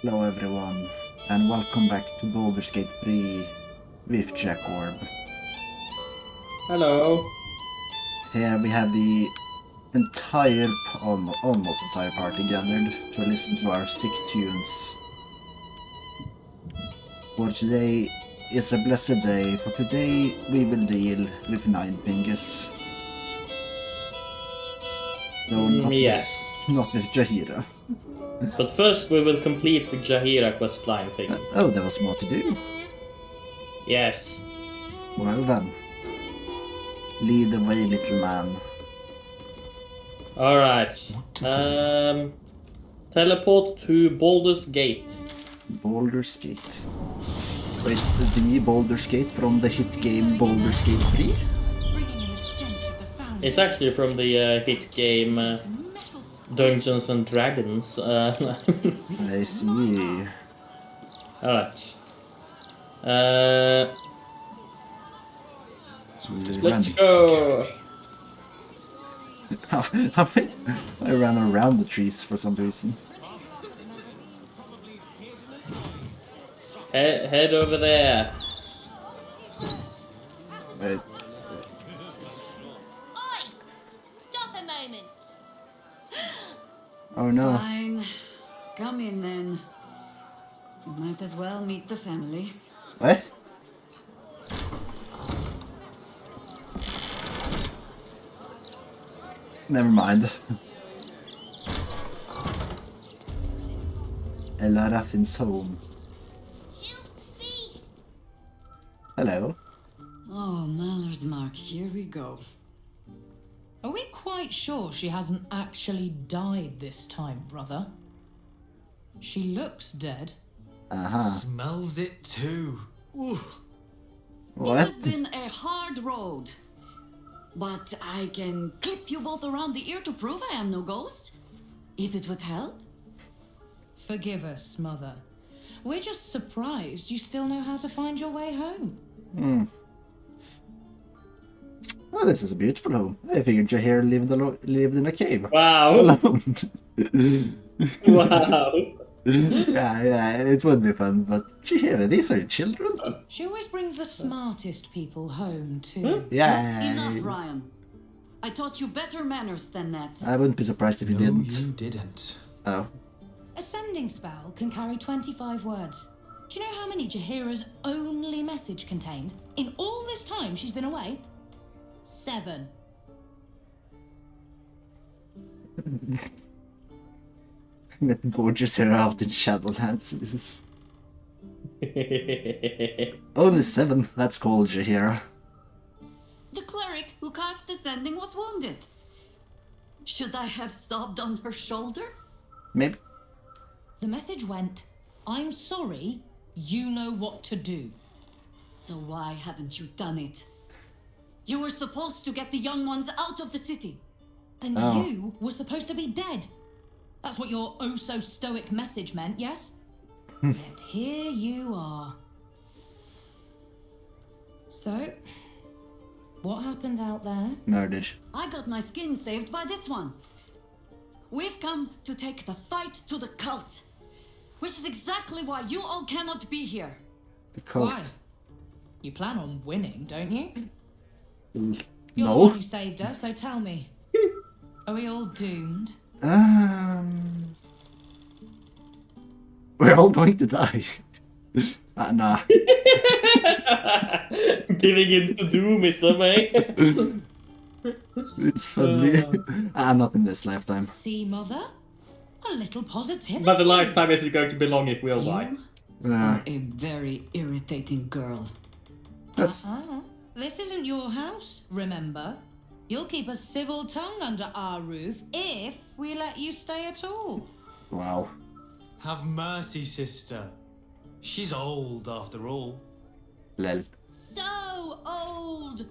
Hello everyone, and welcome back to Baldur's Gate 3 with Jack Orb. Hello. Here we have the almost entire party gathered to listen to our sick tunes. For today is a blessed day, for today we will deal with 9 pingus. No, Yes. not with Jahira. But first we will complete the Jahira questline thing. Oh, there was more to do. Yes. Well then. Lead the way, little man. Alright. Teleport to Baldur's Gate. Baldur's Gate. Wait, the Baldur's Gate from the hit game Baldur's Gate 3? It's actually from the hit game Dungeons and Dragons. I see. Alright. Let's go! I ran around the trees for some reason. Head over there. Wait. Oi! Stop a moment. Oh no. Fine. Come in then. You might as well meet the family. What? Never mind. Elarathin's home. She'll be. Hello. Oh, Mallard's Mark, here we go. Are we quite sure she hasn't actually died this time, brother? She looks dead. Smells it too. Ooh. What? It has been a hard road. But I can clip you both around the ear to prove I am no ghost. If it would help. Forgive us, Mother. We're just surprised you still know how to find your way home. Oh, this is a beautiful home. I figured Jahir lived in a cave. Wow. Alone. Wow. yeah, it would be fun, but Jahir, these are children. She always brings the smartest people home, too. Yeah. Enough, Ryan. I taught you better manners than that. I wouldn't be surprised if you No, didn't. you didn't. Oh. A sending spell can carry 25 words. Do you know how many Jahira's only message contained? In all this time she's been away? 7. Gorgeous hair out in Shadowlands. This is... Only 7. That's called Jahira. The cleric who cast the sending was wounded. Should I have sobbed on her shoulder? Maybe. The message went, I'm sorry, you know what to do. So why haven't you done it? You were supposed to get the young ones out of the city. And Oh. you were supposed to be dead. That's what your oh-so-stoic message meant, yes? Yet here you are. So, what happened out there? Murdered. I got my skin saved by this one. We've come to take the fight to the cult, which is exactly why you all cannot be here. The cult. Why? You plan on winning, don't you? L- You're the No. one who saved us, so tell me. Are we all doomed? We're all going to die. Nah. Giving into doomism, eh? It's funny. Not in this lifetime. See, Mother? A little positivity. But the lifetime is going to be long if we all die. You Yeah. are a very irritating girl. That's... This isn't your house, remember? You'll keep a civil tongue under our roof if we let you stay at all. Wow. Have mercy, sister. She's old after all. Lel. So old.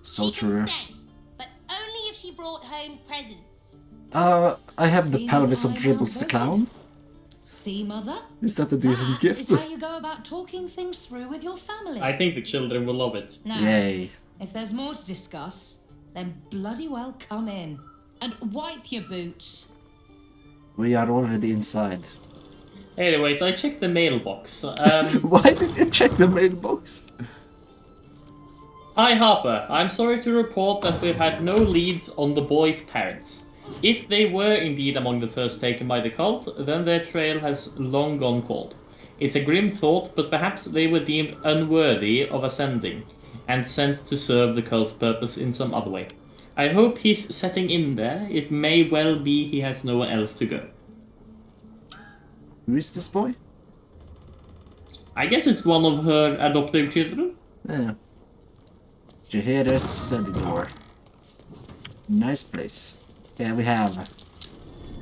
So she true. can stay, but only if she brought home presents. I have the Seems pelvis of I'm Dribbles the outvoted. Clown. See, Mother? Is that a decent That is gift? how you go about talking things through with your family. I think the children will love it. Now, Yay. if there's more to discuss, then bloody well come in. And wipe your boots. We are already inside. Anyways, I checked the mailbox. Why did you check the mailbox? Hi Harper, I'm sorry to report that we've had no leads on the boys' parents. If they were indeed among the first taken by the cult, then their trail has long gone cold. It's a grim thought, but perhaps they were deemed unworthy of ascending, and sent to serve the cult's purpose in some other way. I hope he's setting in there. It may well be he has nowhere else to go. Who is this boy? I guess it's one of her adoptive children. Yeah. Jaheiras study door. Nice place. Yeah, we have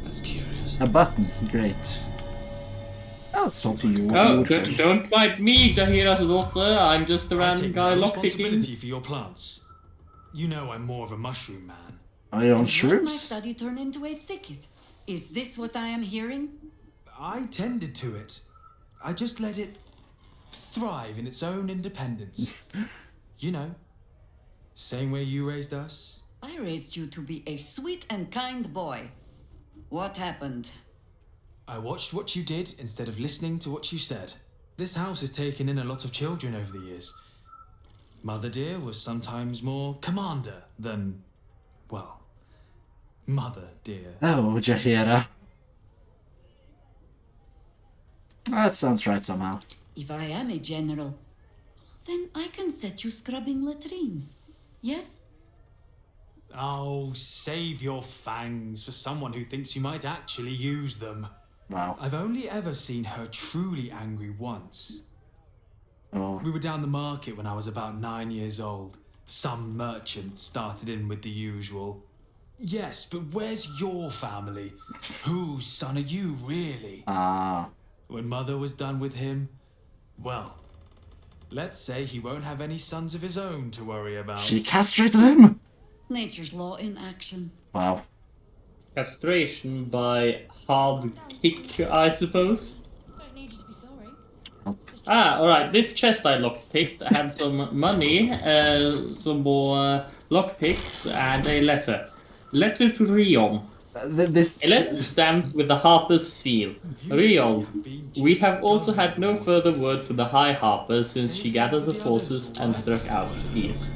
That's curious. a button. Great. I'll talk to you. Oh, don't mind me, Jaheiras' daughter. I'm just a I random take guy no lockpicking. responsibility for your plants. You know I'm more of a mushroom man. Are you on Let my shrooms? study turn into a thicket. Is this what I am hearing? I tended to it. I just let it thrive in its own independence. You know, same way you raised us. I raised you to be a sweet and kind boy. What happened? I watched what you did instead of listening to what you said. This house has taken in a lot of children over the years. Mother dear was sometimes more commander than, well, mother dear. Oh, Jaheira. That sounds right somehow. If I am a general, then I can set you scrubbing latrines. Yes? Oh, save your fangs for someone who thinks you might actually use them. Wow. I've only ever seen her truly angry once. Oh. We were down the market when I was about 9 years old. Some merchant started in with the usual. Yes, but where's your family? Whose son are you, really? Ah. When Mother was done with him, well, let's say he won't have any sons of his own to worry about. She castrated him? Nature's law in action. Wow. Castration by hard kick, I suppose. Don't need you to be sorry. Ah, alright, this chest I lockpicked had some money, some more lockpicks, and a letter. Letter to Rion. This. A letter stamped with the Harper's seal. Rion, we have also had no further word from the High Harper since she gathered the forces and struck out east.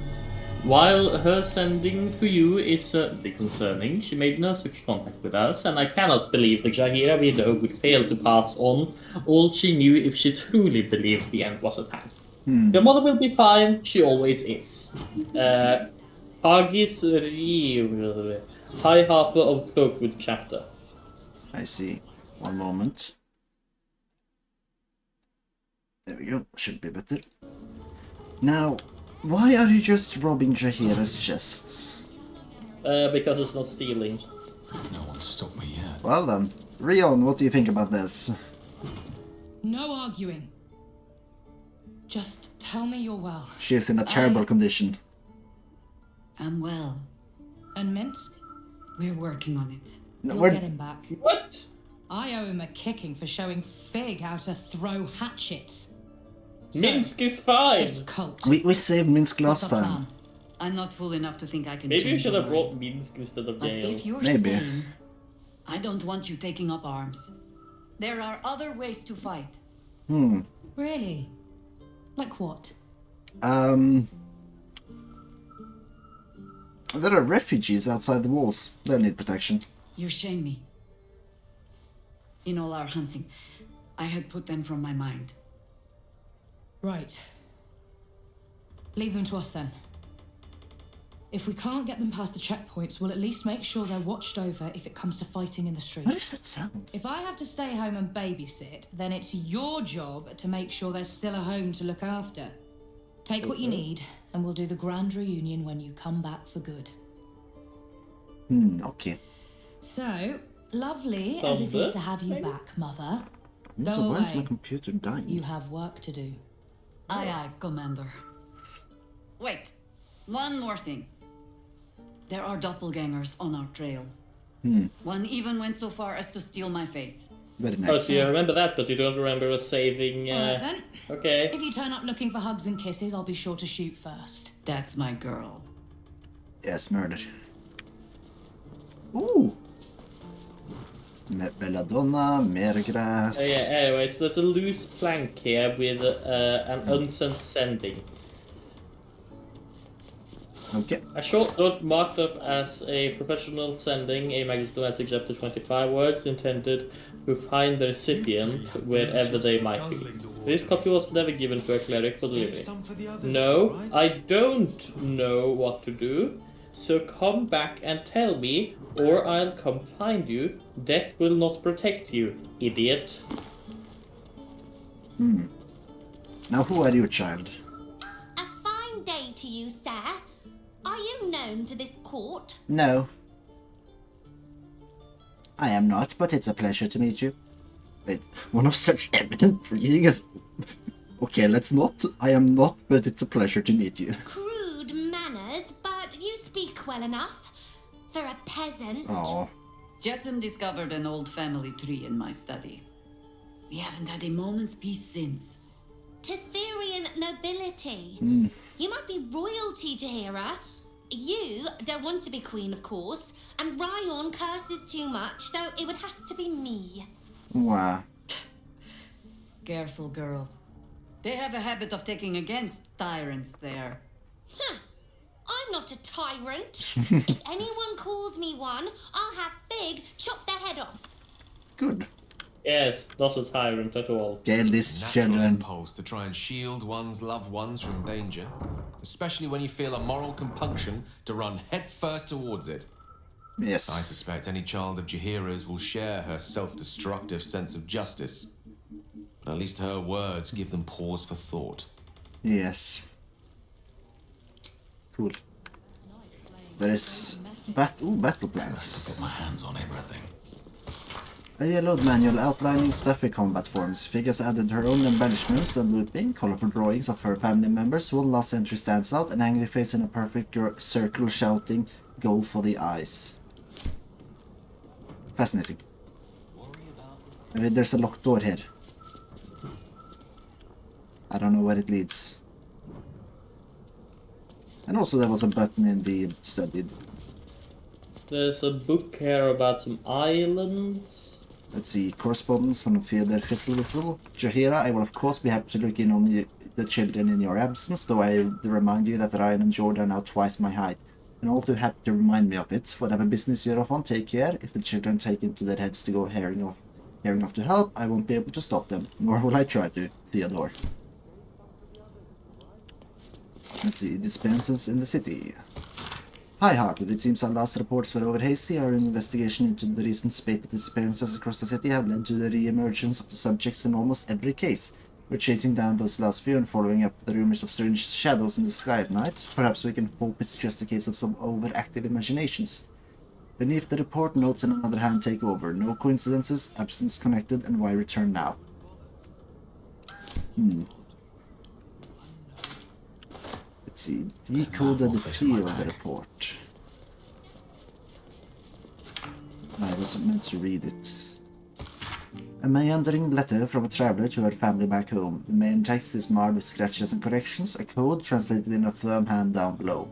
While her sending to you is certainly concerning, she made no such contact with us, and I cannot believe the Jaheira widow would fail to pass on all she knew if she truly believed the end was at hand. Your mother will be fine, she always is. Hagis High Harper of Cloakwood Chapter. I see. One moment. There we go. Should be better. Now, why are you just robbing Jaheira's chests? Because it's not stealing. No one stopped me yet. Well then, Rion, what do you think about this? No arguing. Just tell me you're well. She is in a terrible condition. I'm well. And Minsk? We're working on it. No, You'll we're- get him back. What? I owe him a kicking for showing Fig how to throw hatchets. So, Minsk is fine! this cult. we saved Minsk What's last the time. plan? I'm not fool enough to think I can Maybe you change should your have mind. brought Minsk instead of But Yale. if you're Maybe. staying, I don't want you taking up arms. There are other ways to fight. Really? Like what? There are refugees outside the walls. They need protection. You shame me. In all our hunting, I had put them from my mind. Right. Leave them to us then. If we can't get them past the checkpoints, we'll at least make sure they're watched over if it comes to fighting in the street. What is that sound? If I have to stay home and babysit, then it's your job to make sure there's still a home to look after. Take what you need, and we'll do the grand reunion when you come back for good. Okay. So, lovely as Sounds it is good, to have you maybe? back, Mother. So Go why is my away. computer dying? You have work to do. Aye, aye, Commander. Wait, one more thing. There are doppelgangers on our trail. One even went so far as to steal my face. Very Oh, nice. so you remember that, but you don't remember us saving... Alright then. Okay. If you turn up looking for hugs and kisses, I'll be sure to shoot first. That's my girl. Yes, murder. Ooh! Belladonna, mer grass. Yeah, anyways, there's a loose plank here with an unsent sending. Okay. A short note marked up as a professional sending, a magnitude has accepted 25 words intended to find the recipient wherever they might be. This copy was never given to a cleric for delivery. No, I don't know what to do, so come back and tell me, or I'll come find you. Death will not protect you, idiot. Now who are you, child? A fine day to you, sir. Are you known to this court? No. I am not, but it's a pleasure to meet you. Wait, one of such evident breeding as... Okay, let's not. I am not, but it's a pleasure to meet you. Crude manners, but you speak well enough. For a peasant. Oh. Jessamine discovered an old family tree in my study. We haven't had a moment's peace since. Tetherian nobility. You might be royalty, Jaheira. You don't want to be queen, of course, and Ryan curses too much, so it would have to be me. Wow. Careful, girl. They have a habit of taking against tyrants there. Huh. I'm not a tyrant. If anyone calls me one, I'll have Fig chop their head off. Good. Yes, not a tyrant at all. Kill this Natural children. impulse to try and shield one's loved ones from danger, especially when you feel a moral compunction to run headfirst towards it. Yes. I suspect any child of Jaheiras will share her self-destructive sense of justice. But at least her words give them pause for thought. Yes. Cool. There is battle plans. Get my hands on everything. A yellowed manual outlining stuffy combat forms. Fig has added her own embellishments and looping, colorful drawings of her family members. One last entry stands out, an angry face in a perfect circle shouting, "Go for the eyes." Fascinating. There's a locked door here. I don't know where it leads. And also there was a button in the studied. There's a book here about some islands. Let's see, correspondence from Theodore Fizzle. Jaheira, I will of course be happy to look in on the children in your absence, though I remind you that Ryan and George are now twice my height. And all too happy to remind me of it. Whatever business you're off on, take care. If the children take into their heads to go herring off to help, I won't be able to stop them. Nor will I try to, Theodore. Let's see, dispenses in the city. Hi Harper, it seems our last reports were over hasty. Our investigation into the recent spate of disappearances across the city have led to the re-emergence of the subjects in almost every case. We're chasing down those last few and following up the rumors of strange shadows in the sky at night. Perhaps we can hope it's just a case of some overactive imaginations. Beneath the report, notes on another hand take over. No coincidences, absence connected, and why return now? Let's see, decoded the field report. I was meant to read it. A meandering letter from a traveler to her family back home. The main text is marred with scratches and corrections, a code translated in a firm hand down below.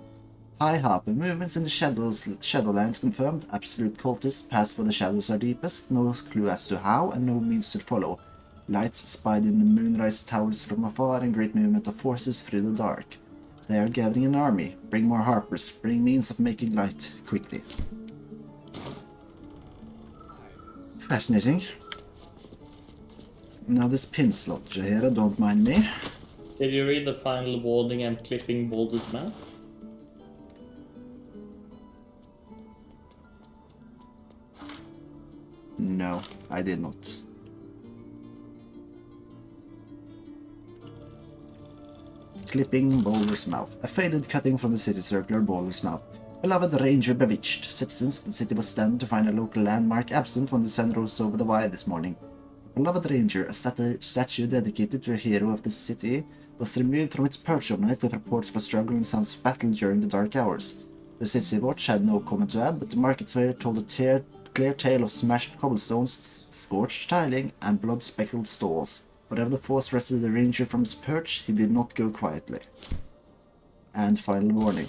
Hi Harper, movements in the Shadowlands confirmed. Absolute cultists pass where the shadows are deepest. No clue as to how, and no means to follow. Lights spied in the moonrise towers from afar, and great movement of forces through the dark. They are gathering an army. Bring more Harpers. Bring means of making light quickly. Fascinating. Now this pin slot, Jaheira, don't mind me. Did you read the final warning and clipping Baldur's mouth? No, I did not. Clipping Baldur's mouth. A faded cutting from the city circular Baldur's mouth. Beloved Ranger Bewitched. Citizens of the city were stunned to find a local landmark absent when the sun rose over the wire this morning. The beloved Ranger, a statue dedicated to a hero of the city, was removed from its perch overnight with reports of a struggle and sounds of battle during the dark hours. The city watch had no comment to add, but the market fair told a clear tale of smashed cobblestones, scorched tiling, and blood-speckled stalls. Whatever the force wrested the ranger from his perch, he did not go quietly. And final warning.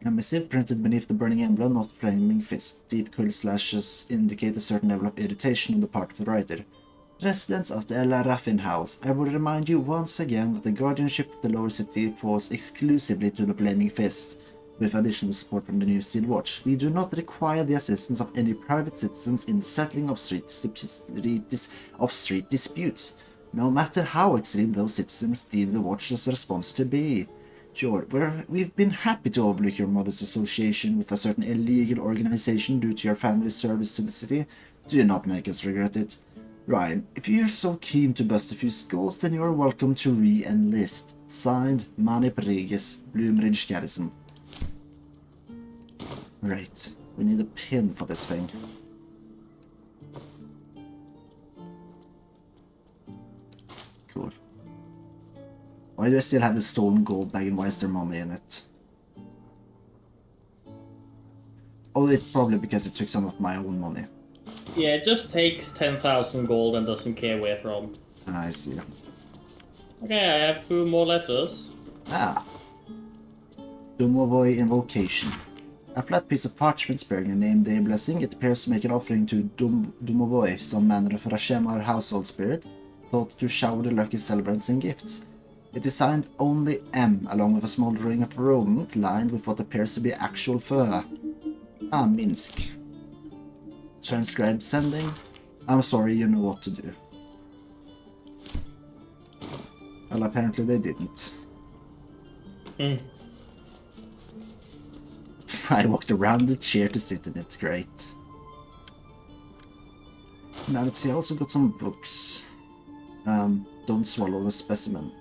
A missive printed beneath the burning emblem of the flaming fist. Deep cool slashes indicate a certain level of irritation on the part of the writer. Residents of the El Raffin House, I will remind you once again that the guardianship of the lower city falls exclusively to the Flaming Fist, with additional support from the New Steel Watch. We do not require the assistance of any private citizens in the settling of street disputes, no matter how extreme those citizens deem the Watch's response to be. Sure, we've been happy to overlook your mother's association with a certain illegal organization due to your family's service to the city. Do not make us regret it. Ryan, if you're so keen to bust a few skulls, then you're welcome to re-enlist. Signed, Manip Regis, Bloomridge Garrison. Right, we need a pin for this thing. Cool. Why do I still have the stolen gold bag and why is there money in it? Oh, it's probably because it took some of my own money. Yeah, it just takes 10,000 gold and doesn't care where from. I see. Okay, I have 2 more letters. Ah. Domovoy Invocation. A flat piece of parchment bearing a name day blessing. It appears to make an offering to Domovoy, some manner of Rashemar household spirit, thought to shower the lucky celebrants in gifts. It is signed only M, along with a small drawing of a rodent lined with what appears to be actual fur. Ah, Minsk. Transcribe sending. I'm sorry, you know what to do. Well, apparently they didn't. I walked around the chair to sit in it, great. Now let's see, I also got some books. Don't swallow the specimen.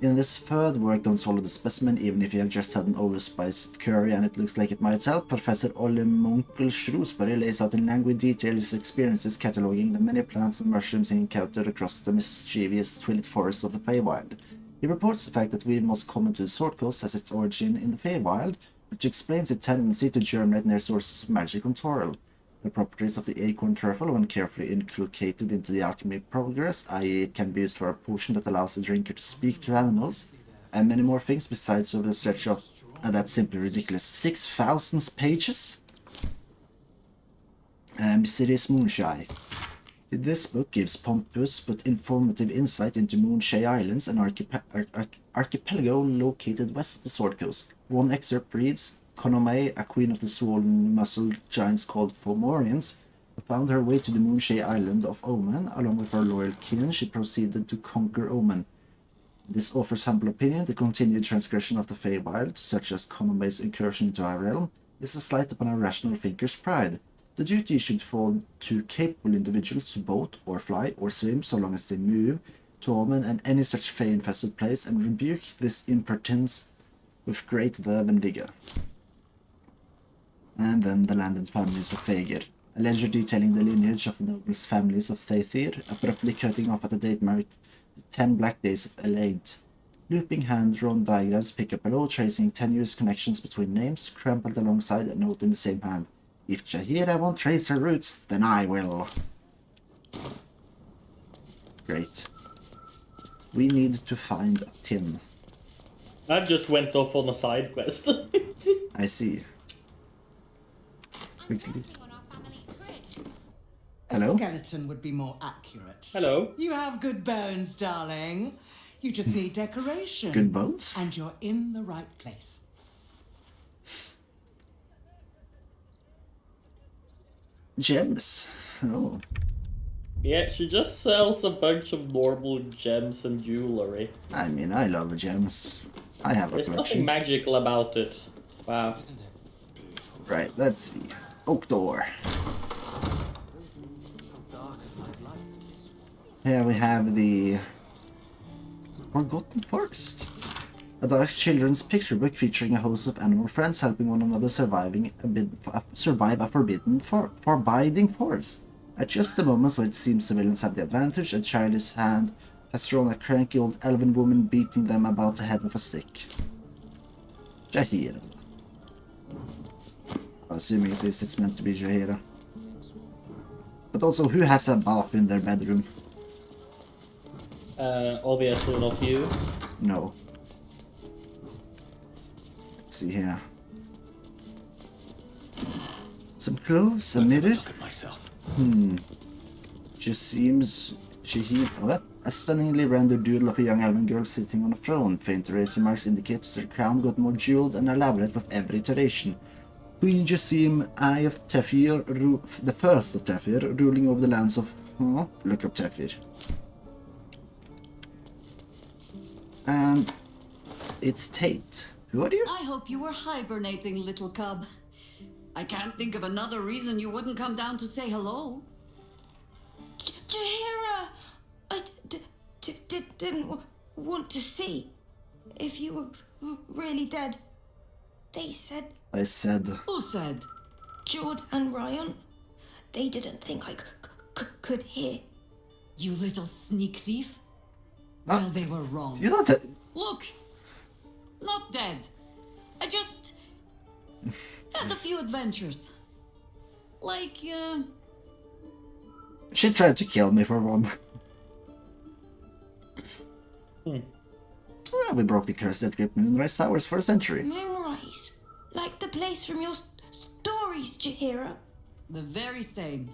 In this third work, Don't Swallow the Specimen, even if you have just had an overspiced curry and it looks like it might help, Professor Olle Munkel Shrewsbury lays out in languid detail his experiences cataloguing the many plants and mushrooms he encountered across the mischievous twilit forests of the Feywild. He reports the fact that weed most common to the Sword Coast has its origin in the Feywild, which explains its tendency to germinate near sources of magic and Toril. The properties of the acorn truffle, when carefully inculcated into the alchemy progress, i.e. it can be used for a potion that allows the drinker to speak to animals, and many more things besides over the stretch of, that's simply ridiculous, 6,000 pages? Mysterious Moonshai. This book gives pompous but informative insight into Moonshai Islands, an archipelago located west of the Sword Coast. One excerpt reads, Konomei, a queen of the swollen-muscled giants called Fomorians, found her way to the Moonshai Island of Omen. Along with her loyal kin, she proceeded to conquer Omen. This offers humble opinion. The continued transgression of the Feywild, such as Konomei's incursion into our realm, is a slight upon a rational thinker's pride. The duty should fall to capable individuals to boat, or fly, or swim, so long as they move, to Omen and any such Fey-infested place, and rebuke this impertinence with great verve and vigor. And then the landed families of Faegir, a ledger detailing the lineage of the nobles families of Theithir, abruptly cutting off at a date marked the 10 Black Days of Elaint. Looping hand-drawn diagrams pick up below, tracing tenuous connections between names, crumpled alongside a note in the same hand. If Jaheira won't trace her roots, then I will. Great. We need to find a pin. I just went off on a side quest. I see. Quickly. Hello? A skeleton would be more accurate. Hello. You have good bones, darling. You just need decoration. Good bones? And you're in the right place. Gems. Oh. Yeah, she just sells a bunch of normal gems and jewelry. I mean, I love gems. I have a There's nothing collection. magical about it. Wow. Right, let's see. Oak door. Here we have the Forgotten Forest. A dark children's picture book featuring a host of animal friends helping one another survive a forbidden forest. At just the moments where it seems civilians have the advantage, a childish hand has drawn a cranky old elven woman beating them about the head with a stick. Jahira. I'm assuming at least it's meant to be Jahira. But also, who has a bath in their bedroom? Obviously not you. No. Let's see here. Some clothes, a mirror. Look at myself. A stunningly rendered doodle of a young elven girl sitting on a throne. Faint eraser marks indicate her crown got more jeweled and elaborate with every iteration. Queen Jasim, Eye of Tefir, the first of Tefir, ruling over the lands of... look up Tefir. And it's Tate. Who are you? I hope you were hibernating, little cub. I can't think of another reason you wouldn't come down to say hello. Jahira, I didn't want to see if you were really dead. They said... I said... Who said? Jord and Ryan. They didn't think I could hear. You little sneak thief? Ah. Well, they were wrong. You're not a... Look, not dead. I just had a few adventures. Like, She tried to kill me for one. Well, we broke the curse that gripped Moonrise Towers for a century. Moonrise. Like the place from your stories, Jahira. the very same.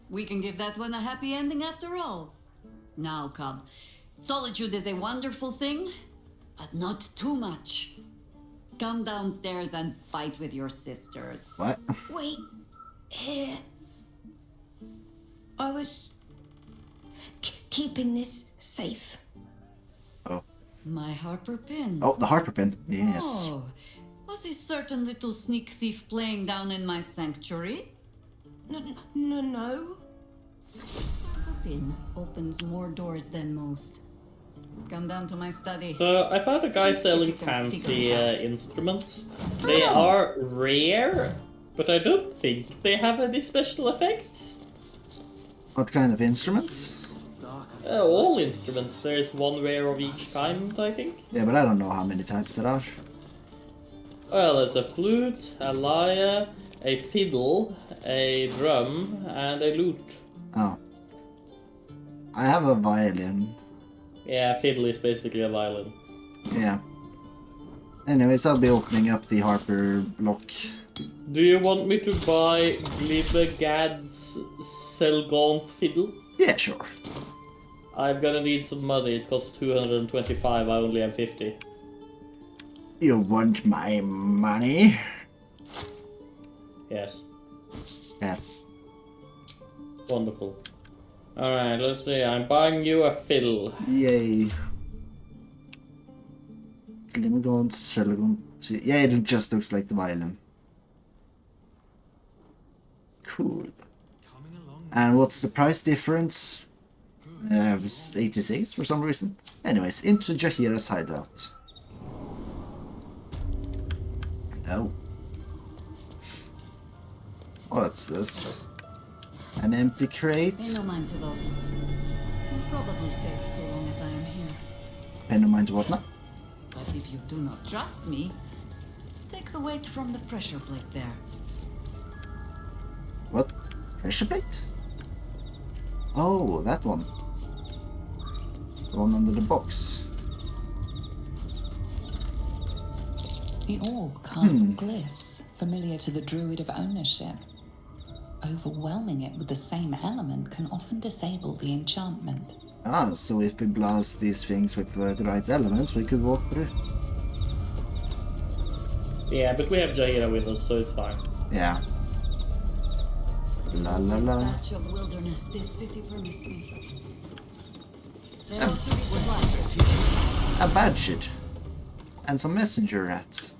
We can give that one a happy ending after all. Now, cub, solitude is a wonderful thing, but not too much. Come downstairs and fight with your sisters. What? Wait, here. I was keeping this safe. Oh. My Harper pin. Oh, the Harper pin. Yes. Oh, was a certain little sneak thief playing down in my sanctuary? No. Harper pin opens more doors than most. Come down to my study. So I found a guy selling you can fancy figure it out. instruments. They are rare, but I don't think they have any special effects. What kind of instruments? All instruments. There's one rare of each kind, I think. Yeah, but I don't know how many types there are. Well, there's a flute, a lyre, a fiddle, a drum, and a lute. Oh. I have a violin. Yeah, fiddle is basically a violin. Yeah. Anyways, I'll be opening up the Harper block. Do you want me to buy Glibbegad's Selgaunt fiddle? Yeah, sure. I'm gonna need some money. It costs 225. I only have 50. You want my money? Yes. Yeah. Wonderful. Alright, let's see. I'm buying you a fiddle. Yay. Glimmergaunt, Selgaunt. Yeah, it just looks like the violin. Cool. And what's the price difference? It was 86 for some reason. Anyways, into Jaheiras hideout. Oh. What's this? An empty crate? Pay no mind to those. I'm probably safe so long as I am here. Pay no mind to what now? But if you do not trust me, take the weight from the pressure plate there. What? Pressure plate? Oh, that one. The one under the box. The orb casts glyphs familiar to the druid of ownership. Overwhelming it with the same element can often disable the enchantment. Ah, so if we blast these things with the right elements, we could walk through. Yeah, but we have Jaheira with us, so it's fine. Yeah. La la la. Patch of wilderness this city permits me. There ought to be supplies. A bad shit. And some messenger rats.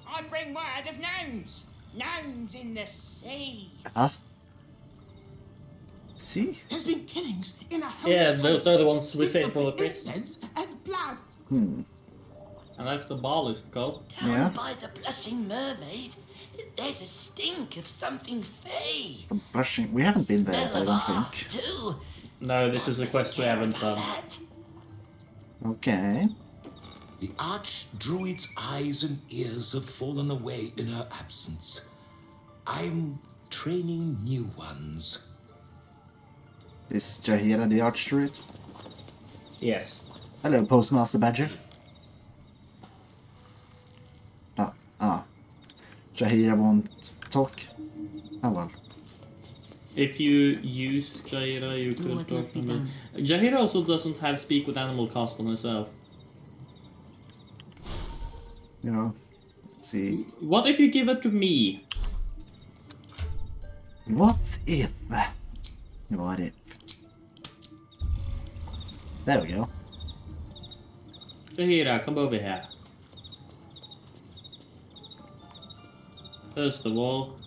I bring word of gnomes. Gnomes in the sea. Huh? See? There's been killings in a holy Yeah, those place. are the ones we Stinks saved of for the priest. incense and blood. And that's the ballist called. Down Yeah. by the blushing mermaid, there's a stink of something fey. The blushing. We haven't been there yet, I Smell of don't arse, think. too. No, this is the quest we haven't done. That. Okay. The Archdruid's eyes and ears have fallen away in her absence. I'm training new ones. Is Jaheira the Archdruid? Yes. Hello, Postmaster Badger. Jahira won't talk. Oh well. If you use Jahira, you Do could what must talk be to them. done. Jahira also doesn't have speak with animal cost on herself. You know, let's see. What if you give it to me? What if? What if? There we go. Jahira, come over here. First of all,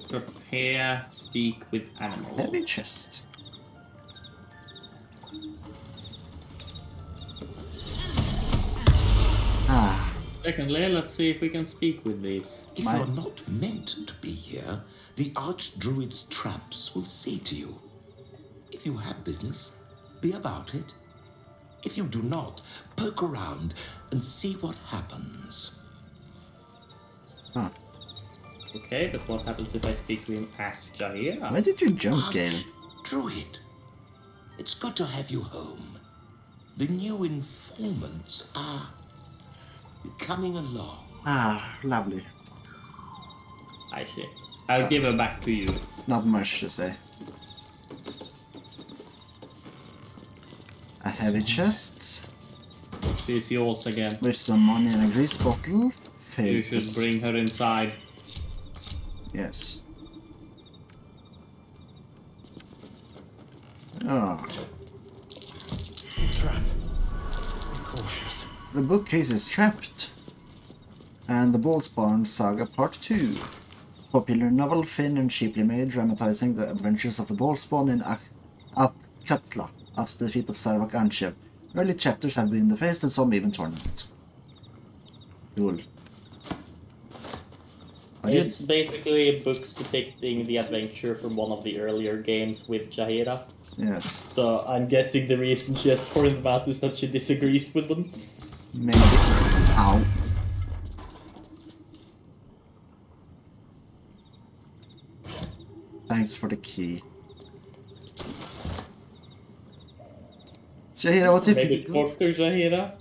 prepare speak with animals. Heavy chest. Ah. Secondly, let's see if we can speak with these. If you're not meant to be here, the Archdruid's traps will say to you, if you have business, be about it. If you do not, poke around and see what happens. Huh. Okay, but what happens if I speak to him as Jahira? Why did you jump, Gale? Archdruid, it's good to have you home. The new informants are coming along. Ah, lovely. I see. I'll give her back to you. Not much to say. A heavy chest She's yours again. with some money and a grease bottle. You should bring her inside. Yes. Oh. Trap. Be cautious. The bookcase is trapped. And the Ballspawn Saga Part 2. Popular novel, thin and cheaply made, dramatizing the adventures of the Ballspawn in Athkatla after the defeat of Sarvak Anshev. Early chapters have been defaced and some even torn out. Cool. It's basically books depicting the adventure from one of the earlier games with Jahira. Yes. So I'm guessing the reason she has torn them out is that she disagrees with them. Maybe. Ow. Thanks for the key. Jahira, what if... Maybe talk to Jahira?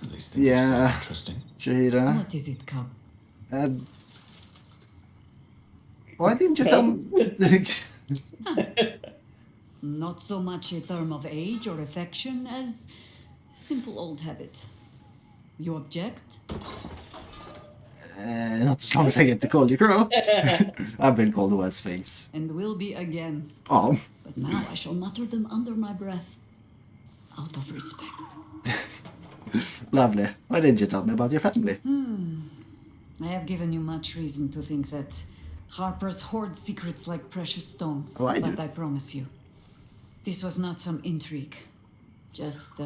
At least Yeah. interesting. Jahira, What is it, Cub? why didn't you tell me? Not so much a term of age or affection as simple old habit. You object? Not as long as I get to call you Crow. I've been called worse things. And will be again. Oh. But now I shall mutter them under my breath. Out of respect. Lovely. Why didn't you tell me about your family? I have given you much reason to think that Harpers hoard secrets like precious stones. Oh, I but do. I promise you, this was not some intrigue. Just,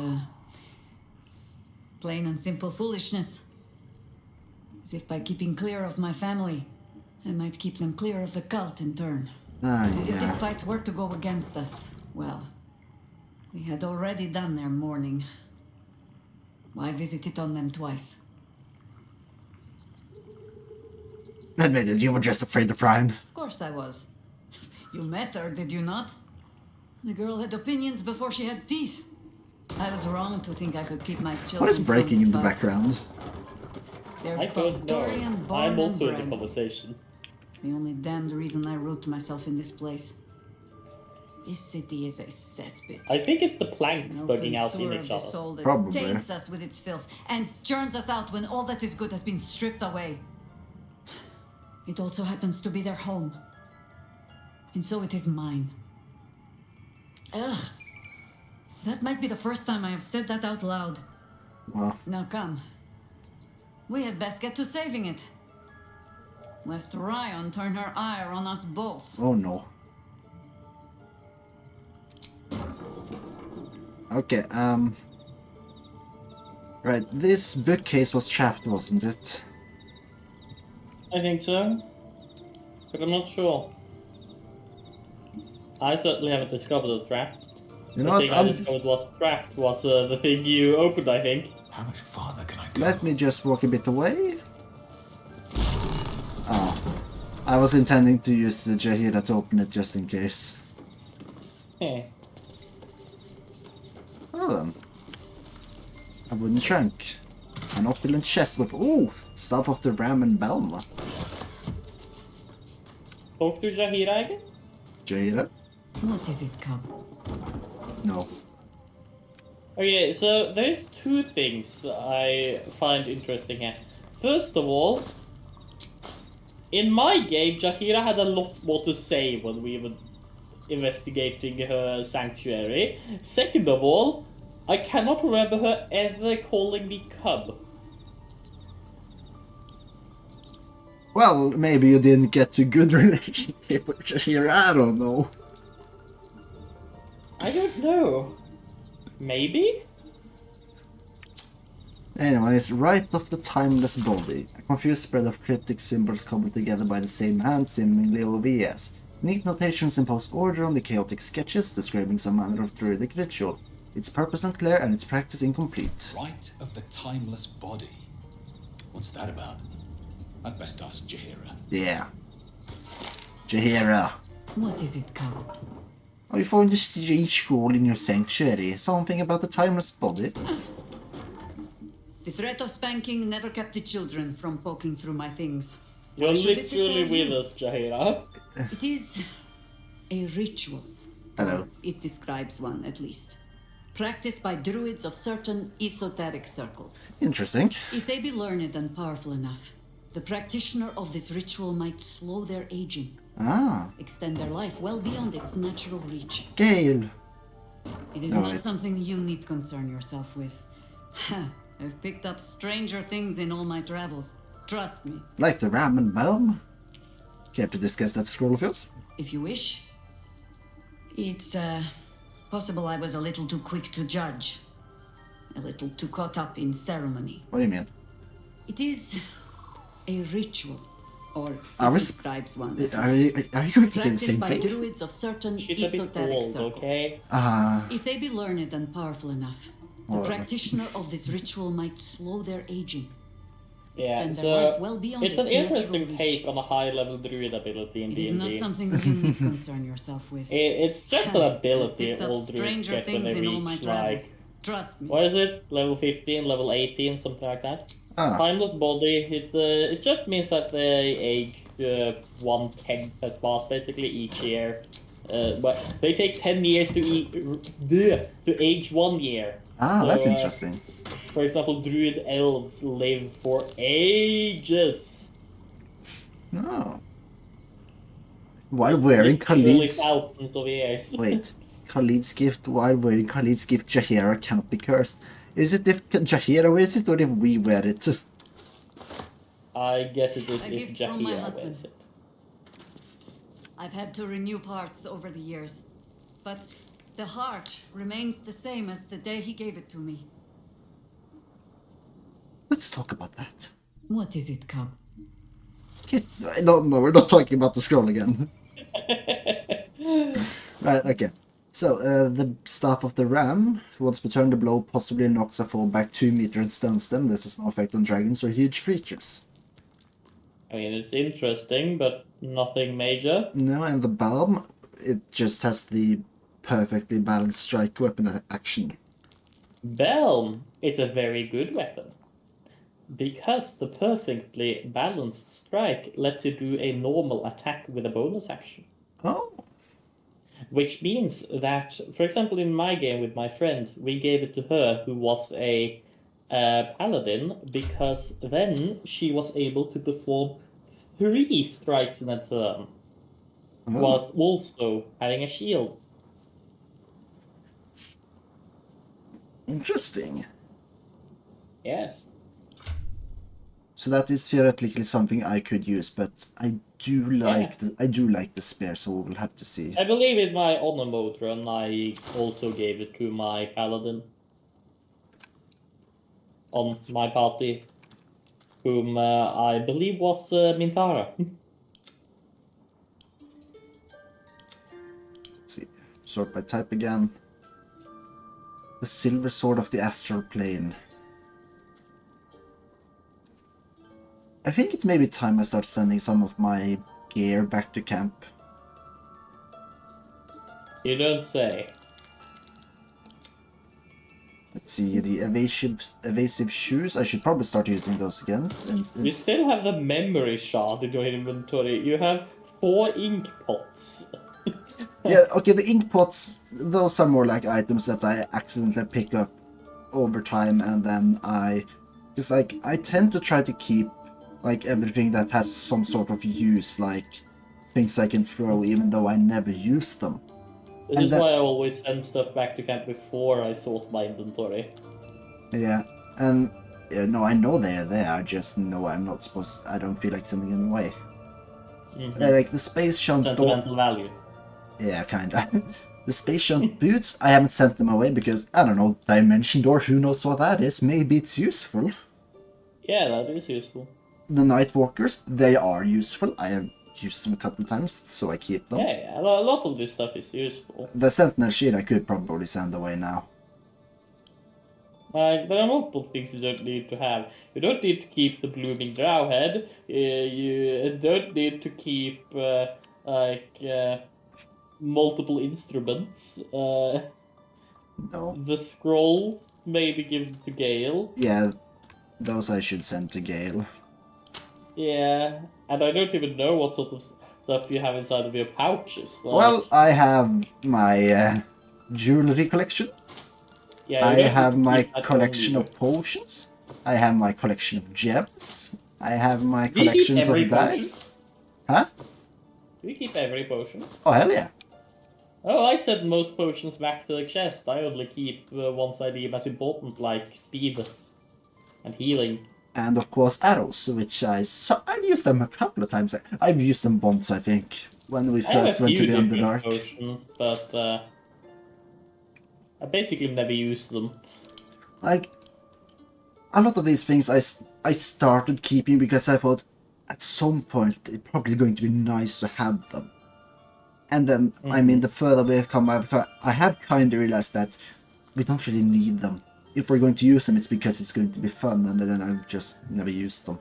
plain and simple foolishness. As if by keeping clear of my family, I might keep them clear of the cult in turn. Ah, If this yeah. fight were to go against us, well, we had already done their mourning. Why visit it on them twice? Admit it, you were just afraid of Ryan. Of course I was. You met her, did you not? The girl had opinions before she had teeth. I was wrong to think I could keep my children. What is breaking from in this the fight. background? They're I don't know. Baldurian born I'm and also in the bred. conversation. The only damned reason I wrote myself in this place. This city is a cesspit. I think it's the planks An bugging open out sewer in of each the other. soul that Probably. taints us with its filth and churns us out when all that is good has been stripped away. It also happens to be their home. And so it is mine. Ugh. That might be the first time I have said that out loud. Well, Now come. We had best get to saving it. Lest Ryan turn her ire on us both. oh no. Okay, right, this bookcase was trapped, wasn't it? I think so. But I'm not sure. I certainly haven't discovered a trap. You know The what? thing I discovered was trapped was the thing you opened, I think. How much farther can I go? Let me just walk a bit away. Oh. I was intending to use the Jahira to open it just in case. Hmm. Oh then. A wooden trunk. An opulent chest with, ooh, Staff of the Ram and Belma. Talk to Jahira again? Jahira? What is it, Cub? No. Okay, so there's two things I find interesting here. First of all, in my game, Jahira had a lot more to say when we were investigating her sanctuary. Second of all, I cannot remember her ever calling me Cub. Well, maybe you didn't get to good relationship with Jahira, I don't know. I don't know. Maybe? Anyways, Rite of the Timeless Body. A confused spread of cryptic symbols cobbled together by the same hand, seemingly OVS. Neat notations impose order on the chaotic sketches, describing some manner of druidic ritual. Its purpose unclear and its practice incomplete. Rite of the Timeless Body. What's that about? I'd best ask Jahira. Yeah. Jahira. What is it, Cub? Oh, you found a strange scroll in your sanctuary. Something about the Timeless Body? The threat of spanking never kept the children from poking through my things. You're Why should it literally deter with you? us, Jahira. It is a ritual. Hello. Or it describes one, at least. Practiced by druids of certain esoteric circles. Interesting. If they be learned and powerful enough, the practitioner of this ritual might slow their aging, Ah, extend their life well beyond its natural reach. Gale. It is No, not wait. something you need concern yourself with. I've picked up stranger things in all my travels. Trust me. Like the Ram and Belm? Care to discuss that scroll of yours? If you wish. It's, possible I was a little too quick to judge. A little too caught up in ceremony. What do you mean? It is a ritual. Or Are it we describes one. Are you going to say the Practiced same by thing? druids of certain She's a bit esoteric old, circles. okay? If they be learned and powerful enough, the Oh, practitioner of this ritual might slow their aging. Yeah, Extend their life so well beyond it's an natural interesting reach. take on a high-level druid ability in It is not D&D. something you need concern yourself with. It's just an I've ability picked up all druids stranger get when things they in all my reach, travels. like, Trust me. what is it? Level 15, level 18, something like that? Ah. Timeless body, it just means that they age 1/10 has passed basically each year. But they take 10 years to age 1 year. Ah, that's So, interesting. For example, druid elves live for ages. Oh. While wearing Literally Khalid's... thousands of years. Wait. Khalid's gift, while wearing Khalid's gift, Jahira cannot be cursed. Is it if Jahira wears it or if we wear it? I guess it is A if gift from my Jahira husband. wears it. I've had to renew parts over the years, but the heart remains the same as the day he gave it to me. Let's talk about that. What is it, Cub? Okay. No, we're not talking about the scroll again. Right, okay. So, the Staff of the Ram, once returned the blow, possibly knocks a fall back 2 meters and stuns them. This has no effect on dragons or huge creatures. I mean, it's interesting, but nothing major. No, and the Balm, it just has the perfectly balanced strike weapon action. Belm is a very good weapon. Because the perfectly balanced strike lets you do a normal attack with a bonus action. Oh. Which means that, for example, in my game with my friend, we gave it to her who was a paladin, because then she was able to perform 3 strikes in a turn, whilst also having a shield. Interesting. Yes. So that is theoretically something I could use, but I do like the spear, so we'll have to see. I believe in my honor mode run, I also gave it to my paladin on my party, whom I believe was Mintara. Let's see. Sort by type again. The Silver Sword of the Astral Plane. I think it's maybe time I start sending some of my gear back to camp. You don't say. Let's see, the evasive shoes. I should probably start using those again. You still have the memory shard in your inventory. You have 4 ink pots. Yeah, okay, the ink pots, those are more like items that I accidentally pick up over time, and then it's like, I tend to try to keep, like, everything that has some sort of use, like, things I can throw even though I never use them. This is why I always send stuff back to camp before I sort my inventory. Yeah, and, no, I know they're there, I just know I'm not supposed, I don't feel like sending them away. Like, the space shunt Sentimental value. Yeah, kinda. The space shunt boots, I haven't sent them away because, I don't know, Dimension Door, who knows what that is, maybe it's useful. Yeah, that is useful. The Nightwalkers, they are useful, I have used them a couple of times, so I keep them. Yeah, a lot of this stuff is useful. The Sentinel Shield I could probably send away now. There are multiple things you don't need to have. You don't need to keep the Blooming Drowhead. You don't need to keep, multiple instruments. No. The scroll, maybe give to Gale. Yeah, those I should send to Gale. Yeah, and I don't even know what sort of stuff you have inside of your pouches. Like, Well, I have my jewelry collection. yeah, I you don't have need to my keep that collection on of potions. I have my collection of gems. I have my Do you keep collections of every dice. potion? Huh? Do you keep every potion? Oh, hell yeah. Oh, I send most potions back to the chest. I only keep ones I deem as important, like speed and healing. And of course arrows, which I've used them a couple of times. I've used them once, I think, when we I have first a went to few the different Underdark. potions, but I basically never use them. Like, a lot of these things I started keeping because I thought at some point it's probably going to be nice to have them. And then, I mean, the further we've come, I have kind of realized that we don't really need them. If we're going to use them, it's because it's going to be fun, and then I've just never used them.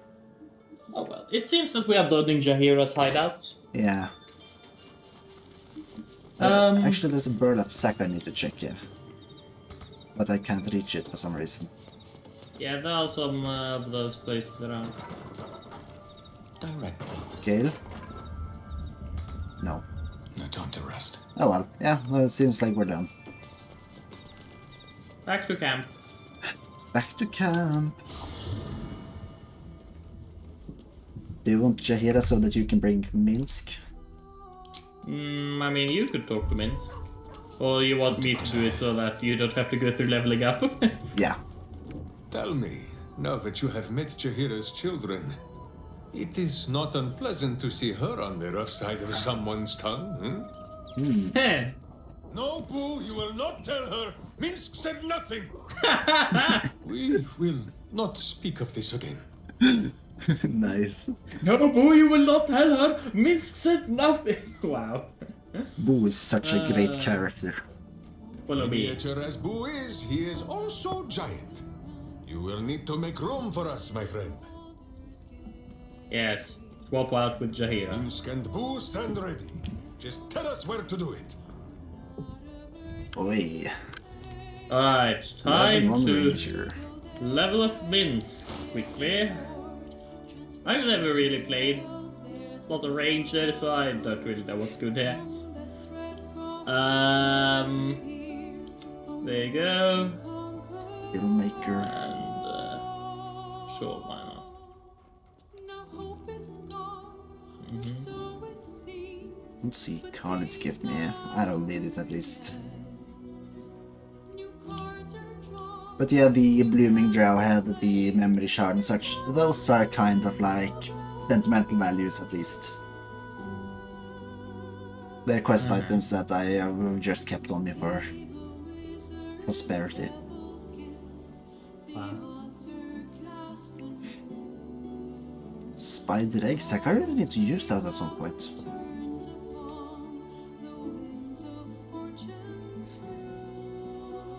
Oh well, it seems that we are done in Jaheiras' hideout. Yeah. Actually, there's a burlap sack I need to check here. But I can't reach it for some reason. Yeah, there are some of those places around. Directly. Gale? No. No time to rest. Oh well, yeah, no, it seems like we're done. Back to camp. Back to camp. Do you want Jaheiras so that you can bring Minsk? I mean, you could talk to Minsk. Or you want me to do it so that you don't have to go through leveling up? Yeah. Tell me, now that you have met Jaheiras' children, it is not unpleasant to see her on the rough side of someone's tongue, Heh. No, Boo, you will not tell her. Minsk said nothing. We will not speak of this again. Nice. No, Boo, you will not tell her. Minsk said nothing. Wow. Boo is such a great character. Follow me. Miniature as Boo is, he is also giant. You will need to make room for us, my friend. Yes. Swap out with Jaheira. Minsk and Boo stand ready. Just tell us where to do it. Oi. Alright, time Level 1 to Ranger. level up Minsk quickly. I've never really played a lot of Ranger, so I don't really know what's good here. There you go. Steelmaker. And, sure, why not? Let's see, Khalid's gift, yeah. I don't need it at least. But yeah, the Blooming Drowhead, the Memory Shard and such, those are kind of like sentimental values at least. They're quest items that I have just kept on me for prosperity. Wow. Spider eggs, I kind of need to use that at some point.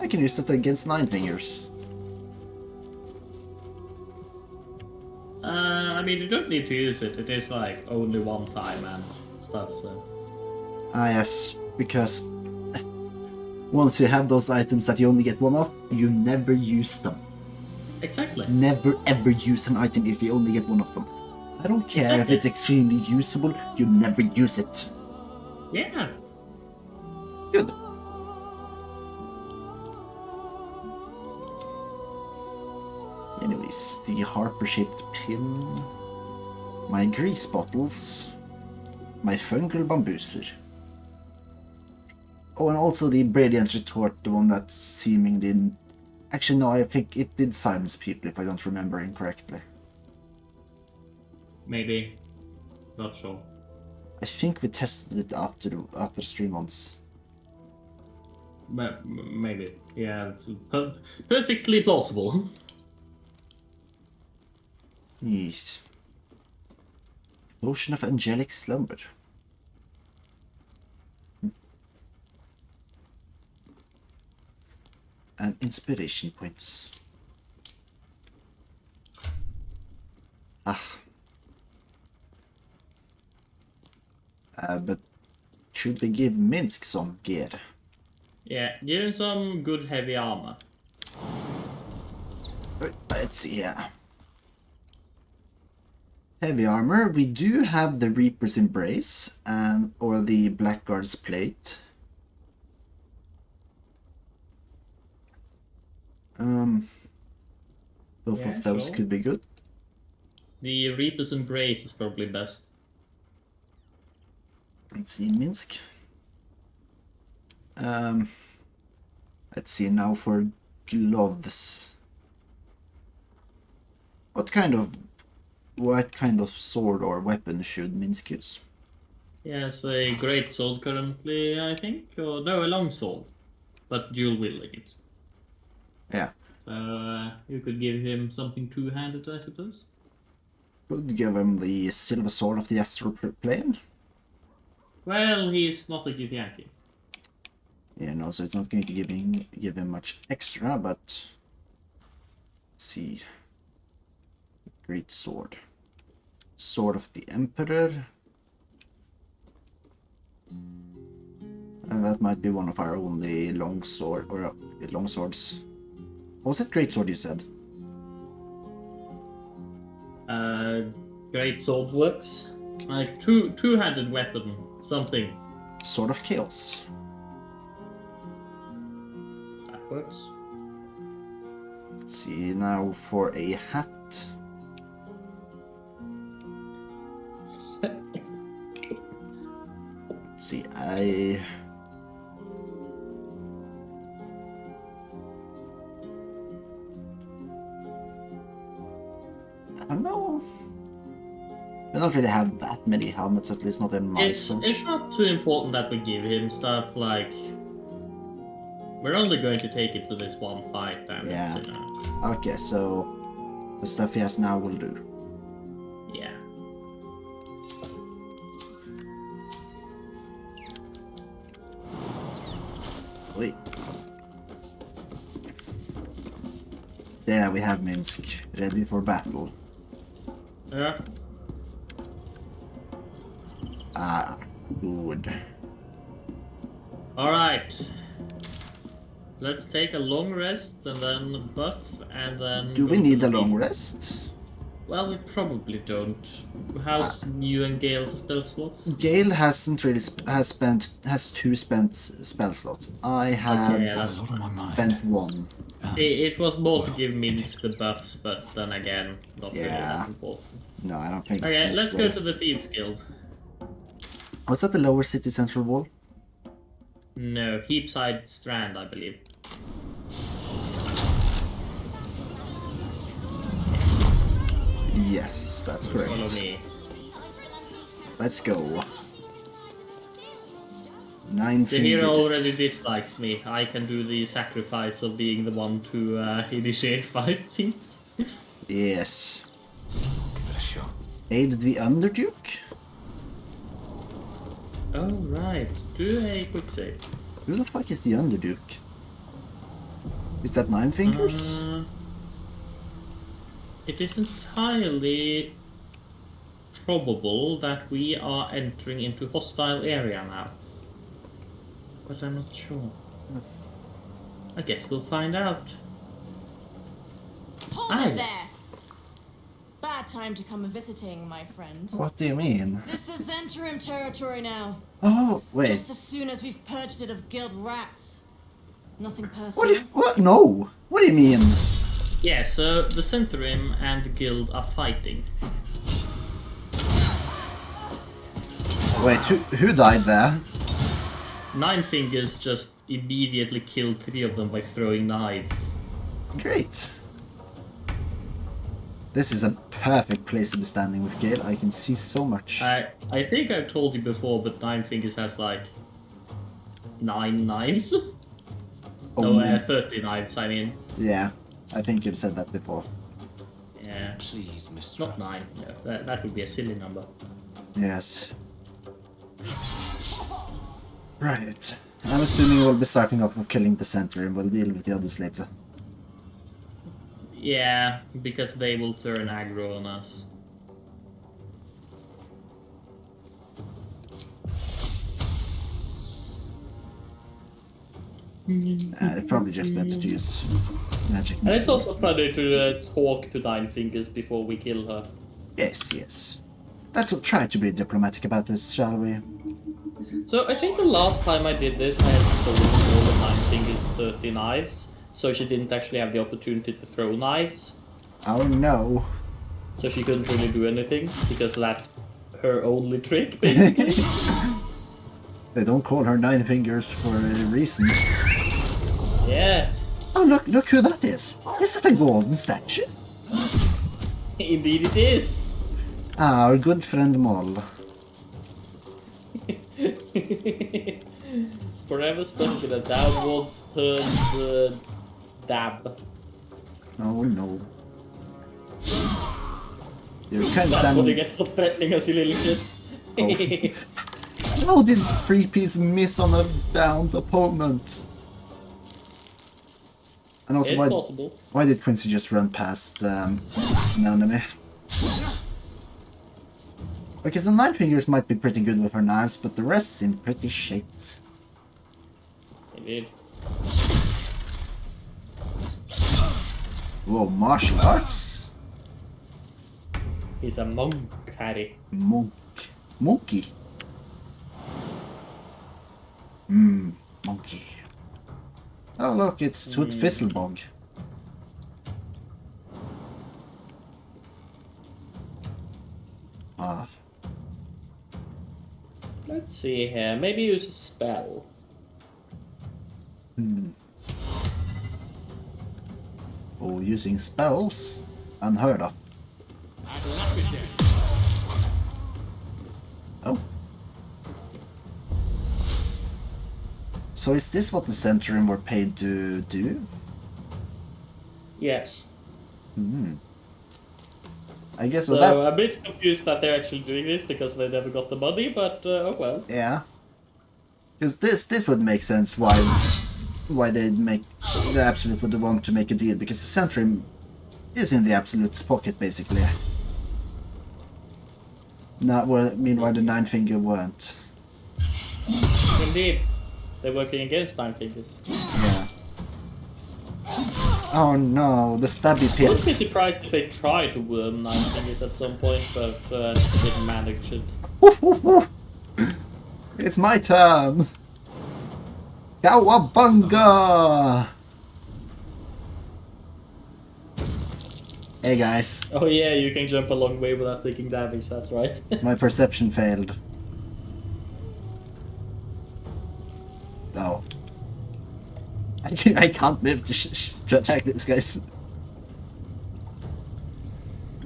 I can use that against Nine Fingers. I mean, you don't need to use it. It is like only one time and stuff, so. Ah yes, because Once you have those items that you only get one of, you never use them. Exactly. Never ever use an item if you only get one of them. I don't care Exactly. if it's extremely usable, you never use it. Yeah. Good. Anyways, the Harper-shaped pin, my grease bottles, my fungal bambooser. Oh, and also the Brilliant Retort, the one that seemingly... Actually, no, I think it did silence people, if I don't remember incorrectly. Maybe. Not sure. I think we tested it after stream once. Maybe. Yeah, it's perfectly plausible. Yes. Potion of Angelic Slumber. And inspiration points. But should we give Minsk some gear? Yeah, give him some good heavy armor. Let's see here. Heavy armor. We do have the Reaper's Embrace or the Blackguard's Plate. Both of those could be good. The Reaper's Embrace is probably best. Let's see, Minsk. Let's see now for gloves. What kind of sword or weapon should Minsk use? He has a great sword currently, I think, or no, a long sword, but dual wielding it. Yeah. So you could give him something two-handed, I suppose. Could give him the Silver Sword of the Astral Plane. Well, he's not a Githyanki. Yeah, no, so it's not going to give him much extra, but let's see. Great sword. Sword of the Emperor. And that might be one of our only long swords. What was it? Great sword you said? Great sword works. Like two-handed weapon, something. Sword of Chaos. That works. Let's see now for a hat. Let's see, I don't know. We don't really have that many helmets, at least not in my search. It's not too important that we give him stuff like... We're only going to take it to this one fight, damn it, Yeah. you know. Okay, so the stuff he has now will do. Yeah. Wait. There we have Minsk, ready for battle. Yeah. Ah, good. Alright. Let's take a long rest and then buff and then... Do we go need to a the long beach. rest? Well, we probably don't. How's you and Gale's spell slots? Gale hasn't really has two spent spell slots. I have Okay, that's spent one. It was more to give Minsk the buffs, but then again, not really that important. No, I don't think Okay, it's let's go necessary. to the Thieves Guild. Was that the lower city central wall? No, Heapside Strand, I believe. Yes, that's correct. Follow me. Let's go. 9 The hero fingers. already dislikes me. I can do the sacrifice of being the one to initiate fighting. Yes. Aid the Underduke? Oh, right. Do a quick save. Who the fuck is the Underduke? Is that 9 fingers? It is entirely probable that we are entering into hostile area now. But I'm not sure. I guess we'll find out. Hold it there! Bad time to come visiting, my friend. What do you mean? This is interim territory now. Oh, wait. Just as soon as we've purged it of guild rats. Nothing personal. What if... What? No! What do you mean? Yeah, so the Centurim and the guild are fighting. Wait, who died there? Nine Fingers just immediately killed 3 of them by throwing knives. Great. This is a perfect place to be standing with Gale. I can see so much. I think I've told you before, but Nine Fingers has like 9 knives. Oh, No, 30 knives, I mean. Yeah, I think you've said that before. Yeah. Please, Mr. Not 9. Yeah, that would be a silly number. Yes. Right. I'm assuming we'll be starting off with killing the center and we'll deal with the others later. Yeah, because they will turn aggro on us. It's probably just better to use magic. And it's also funny to talk to Nine Fingers before we kill her. Yes, yes. Let's try to be diplomatic about this, shall we? So I think the last time I did this, I had stolen all of Nine Fingers' 30 knives, so she didn't actually have the opportunity to throw knives. Oh no. So she couldn't really do anything, because that's her only trick, basically. They don't call her Nine Fingers for a reason. Yeah. Oh, look who that is! Is that a golden statue? Indeed it is! Ah, our good friend Moll. Forever stuck in a downwards turned dab. Oh no. You're kind of That's standing... what you get for threatening us, you little shit. How did 3-piece miss on a downed opponent? And also, It's possible. why did Quincy just run past an enemy? Okay, so Nine Fingers might be pretty good with her knives, but the rest seem pretty shit. Indeed. Whoa, martial arts? He's a monk, Harry. Monk. Monkey? Monkey. Oh look, it's Toot Fizzlebog. Ah. Let's see here. Maybe use a spell. Oh, using spells? Unheard of. Oh. So is this what the Centurion were paid to do? Yes. I guess so. that... I'm a bit confused that they're actually doing this because they never got the money, but oh well. Yeah. Because this would make sense why they'd make the Absolute would want to make a deal, because the Centurion is in the Absolute's pocket basically. Not well, meanwhile the Nine Finger weren't. Indeed. They're working against Nine Fingers. Yeah. Oh no, the stabby I wouldn't be pit. surprised if they tried to worm Nine Fingers at some point, but didn't manage it. It's my turn! Cowabunga! Hey guys. Oh yeah, you can jump a long way without taking damage, that's right. My perception failed. Oh. I can't move to attack these guys.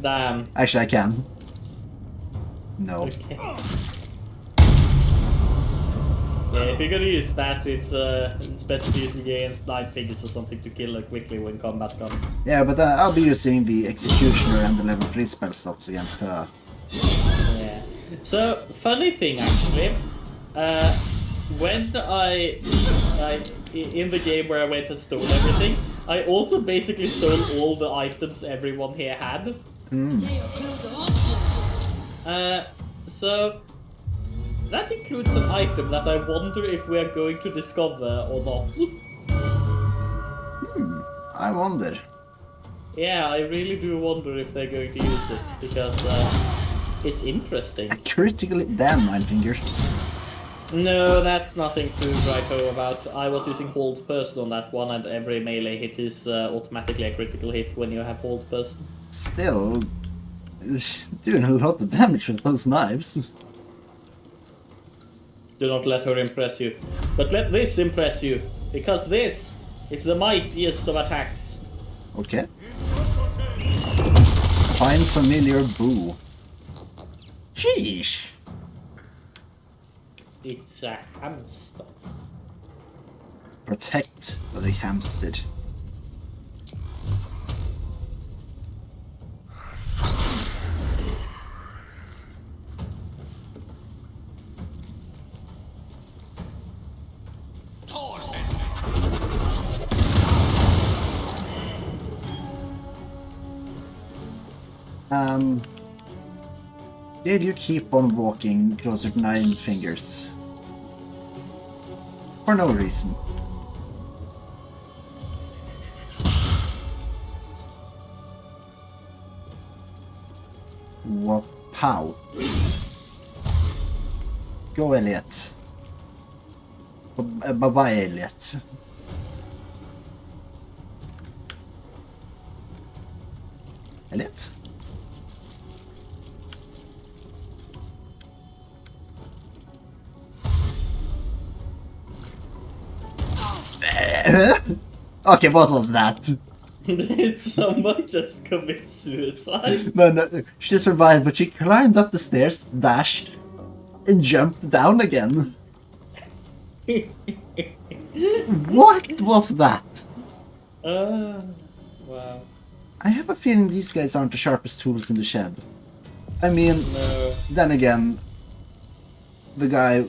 Damn. Actually, I can. No. Okay. Yeah, if you're gonna use that, it's better to use it against Nine Fingers or something to kill her quickly when combat comes. Yeah, but I'll be using the Executioner and the level 3 spell slots against her. Yeah. So, funny thing actually, when I in the game where I went and stole everything, I also basically stole all the items everyone here had. So That includes an item that I wonder if we are going to discover or not. I wonder. Yeah, I really do wonder if they're going to use it, because it's interesting. A critically damn 9 fingers. No, that's nothing to write home about. I was using hold person on that one, and every melee hit is automatically a critical hit when you have hold person. Still, doing a lot of damage with those knives. Do not let her impress you. But let this impress you, because this is the mightiest of attacks. Okay. Find familiar boo. Sheesh. It's a hamster. Protect the hamster. Did you keep on walking closer to 9 fingers? For no reason. Pow. Go, Elliot. Bye-bye, Elliot. Elliot? Okay, what was that? Did someone just commit suicide? No, she survived, but she climbed up the stairs, dashed, and jumped down again. What was that? Wow. I have a feeling these guys aren't the sharpest tools in the shed. I mean, No. Then again, the guy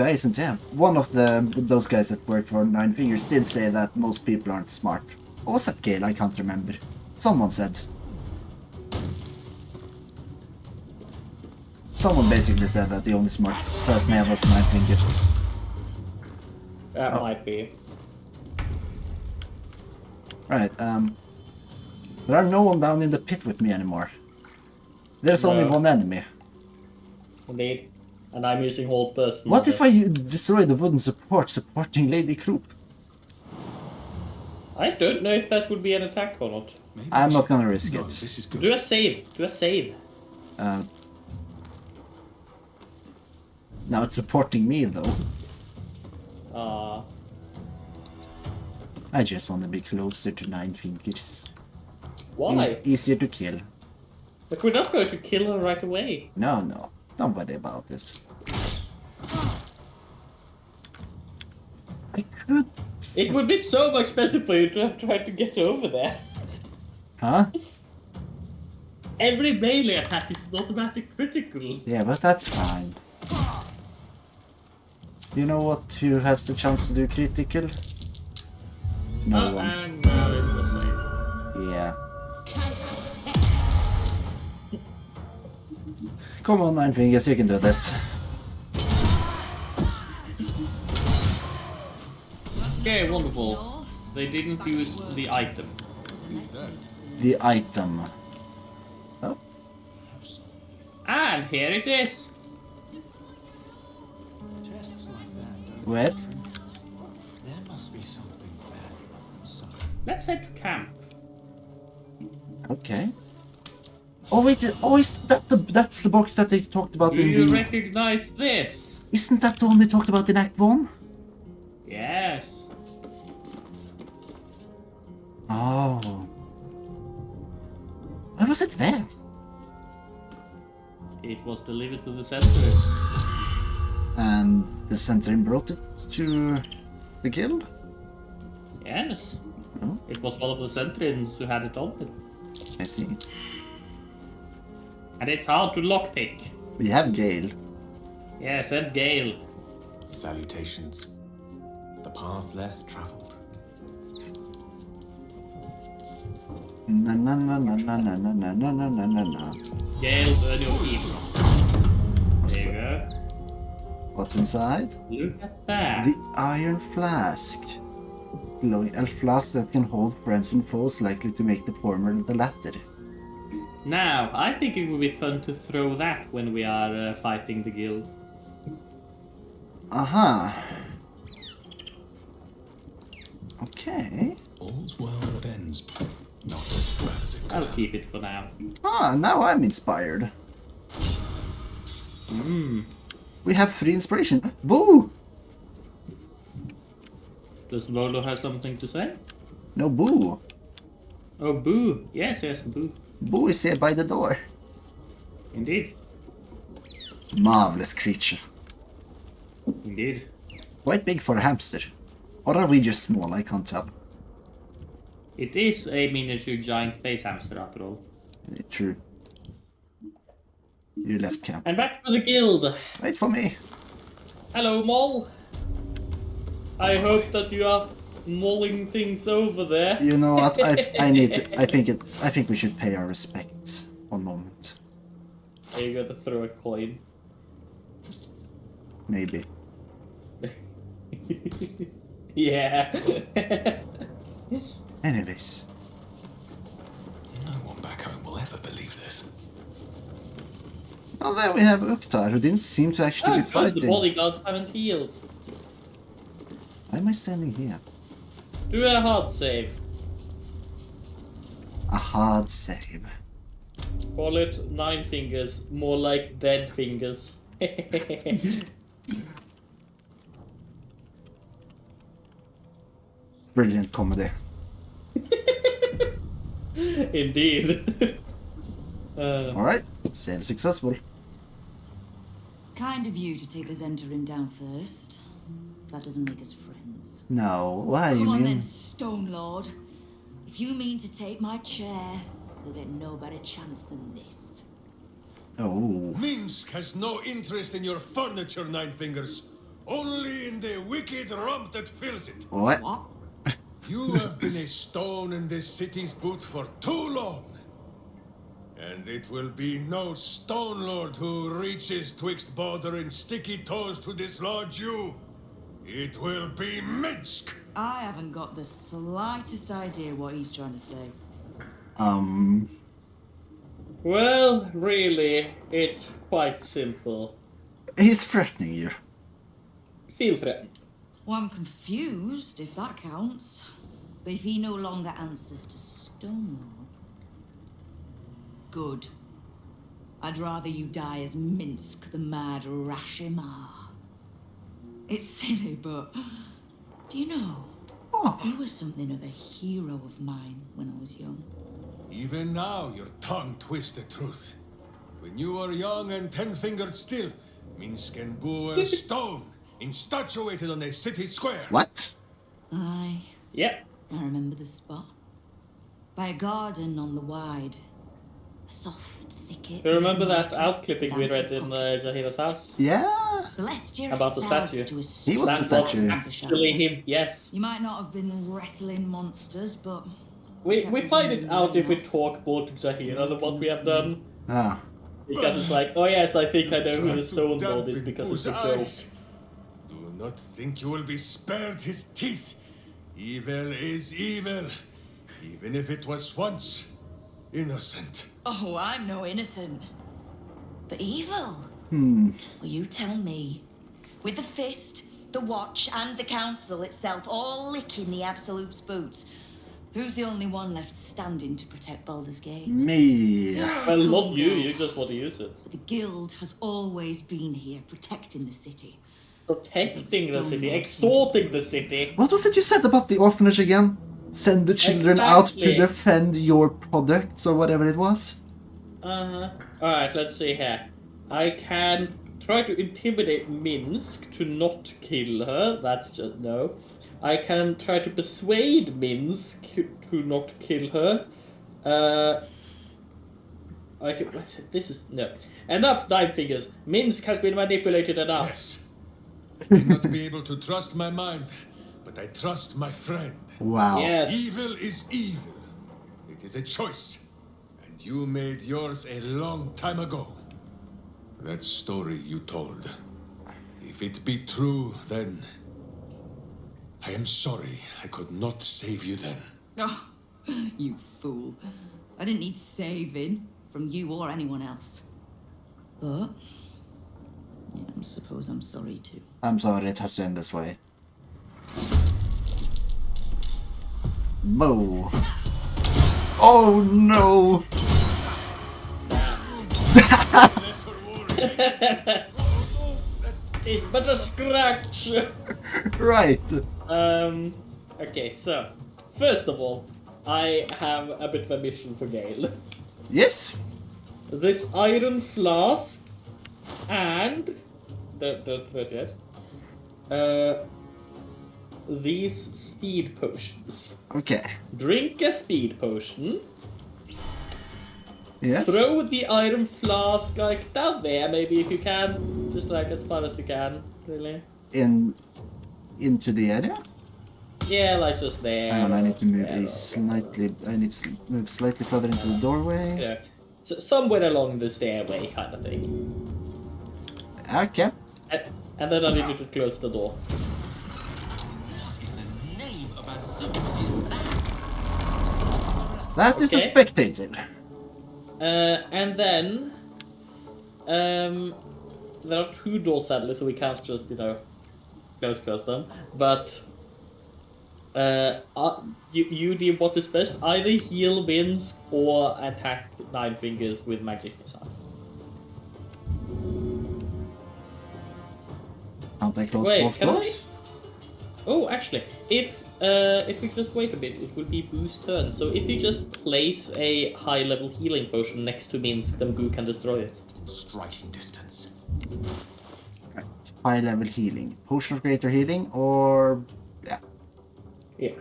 isn't there. One of those guys that worked for 9 Fingers did say that most people aren't smart. What was that, Gale? I can't remember. Someone said. Someone basically said that the only smart person ever was 9 Fingers. That might be. Right, there are no one down in the pit with me anymore. There's only one enemy. Indeed. And I'm using hold person. What if I destroy the wooden support supporting Lady Kroop? I don't know if that would be an attack or not. I'm not gonna risk it. Do a save. Do a save. Now it's supporting me though. I just want to be closer to 9 Fingers. Why? Easier to kill. But we're not going to kill her right away. No. Don't worry about it. I could... It would be so much better for you to have tried to get over there. Huh? Every melee attack is an automatic critical. Yeah, but that's fine. You know what? Who has the chance to do critical? No one. And now it's the same. Yeah. Come on, 9 Fingers, you can do this. Okay, wonderful. They didn't use the item. The item. Oh. And here it is. Where? There must be something valuable inside. Let's head to camp. Okay. Oh wait, that's the box that they talked about Do in you the... recognize this? Isn't that the one they talked about in Act 1? Yes. Oh. Why was it there? It was delivered to the center. And the Centurion brought it to the guild? Yes. Oh. It was one of the Centurions who had it on him. I see. And it's hard to lockpick. We have Gale. Yes, and Gale. Salutations. The path less traveled. Na na na na na na na na na na na na. Gale, burn your keep. There you go. What's inside? Look at that. The iron flask. Glowing a flask that can hold friends and foes, likely to make the former the latter. Now, I think it would be fun to throw that when we are fighting the guild. Aha. Okay. All's well that ends. Not as bad as it could I'll have. keep it for now. Ah, now I'm inspired. We have 3 inspiration. Boo! Does Baldur have something to say? No, Boo. Oh, Boo. Yes, Boo. Boo is here by the door. Indeed. Marvelous creature. Indeed. Quite big for a hamster. Or are we just small? I can't tell. It is a miniature giant space hamster after all. True. You left camp. And back to the guild. Wait for me. Hello, Moll. I hope that you are mulling things over there. You know what? I need to. I think we should pay our respects. One moment. Are you gonna throw a coin? Maybe. Yeah. Anyways. No one back home will ever believe this. Well, there we have Uktar, who didn't seem to actually be The fighting. bodyguards haven't healed. Why am I standing here? Do a hard save. A hard save. Call it 9 fingers, more like dead fingers. Brilliant comedy. Indeed. Alright, save successful. Kind of you to take the Zentarim down first. That doesn't make us friends. No, why Come you on mean? then, Stone Lord. If you mean to take my chair, you'll get no better chance than this. Oh. Minsk has no interest in your furniture, Nine Fingers. Only in the wicked rump that fills it. What? You have been a stone in this city's boot for too long. And it will be no Stone Lord who reaches twixt Baldur and sticky toes to dislodge you. It will be Minsk. I haven't got the slightest idea what he's trying to say. Well, really, it's quite simple. He's threatening you. Feel threatened. Well, I'm confused, if that counts. But if he no longer answers to Stone Lord... Good. I'd rather you die as Minsk, the mad Rashimar. It's silly, but... Do you know? You were something of a hero of mine when I was young. Even now, your tongue twists the truth. When you were young and 10-fingered still, Minsk and Boo were stone, instatuated on a city square. What? Aye. Yep. I remember the spot. By a garden on the wide. A soft thicket. You remember that out-clipping we read in Jaheiras' house? Yeah. Celestia About the itself statue. to a He was the That was statue. actually him, yes. You might not have been wrestling monsters, but... We find it out if we talk more to Jahira than what we have done. Ah. Because it's like, oh yes, I think I know who Try the to Stone Lord is dampen because Boo's it's a joke. eyes. Do not think you will be spared his teeth. Evil is evil, even if it was once innocent. Oh, I'm no innocent. But evil? Hmm. Well, you tell me. With the Fist, the Watch, and the Council itself all licking the Absolute's boots, who's the only one left standing to protect Baldur's Gate? Me. Well, not you, you just want to use it. But the Guild has always been here, protecting the city. Protecting the city, extorting the city. What was it you said about the orphanage again? Send the children out to Exactly. defend your products or whatever it was? Uh-huh. Alright, let's see here. I can try to intimidate Minsk to not kill her. That's just no. I can try to persuade Minsk to not kill her. I can, this is no. Enough, Nine Fingers. Minsk has been manipulated enough. Yes. I may not be able to trust my mind, but I trust my friend. Wow. Yes. Evil is evil. It is a choice. And you made yours a long time ago. That story you told. If If it be true, then I am sorry I could not save you then. Oh, you fool. I didn't need saving from you or anyone else. But, yeah, I suppose I'm sorry too. I'm sorry it has to end this way. Mo. Oh no! It's but a scratch! Right. Okay, so, first of all, I have a bit of a mission for Gale. Yes? This iron flask and don't forget these speed potions. Okay. Drink a speed potion. Yes. Throw the iron flask like down there, maybe if you can, just like as far as you can, really. Into the area? Yeah, like just there. Hang on, I need to move there, slightly. I need to move slightly further into the doorway. Yeah, so somewhere along the stairway, kind of thing. Okay. And then I need you to close the door. That is a spectator. And then there are two doors sadly, so we can't just close them. But you do what is best: either heal Vince or attack Nine Fingers with magic missile. Can't I close Wait, both can doors? Oh, actually, if we just wait a bit, it will be Boo's turn. So if you just place a high-level healing potion next to Minsk, then Boo can destroy it. Striking distance. Right. High level healing. Potion of greater healing or yeah. Yeah.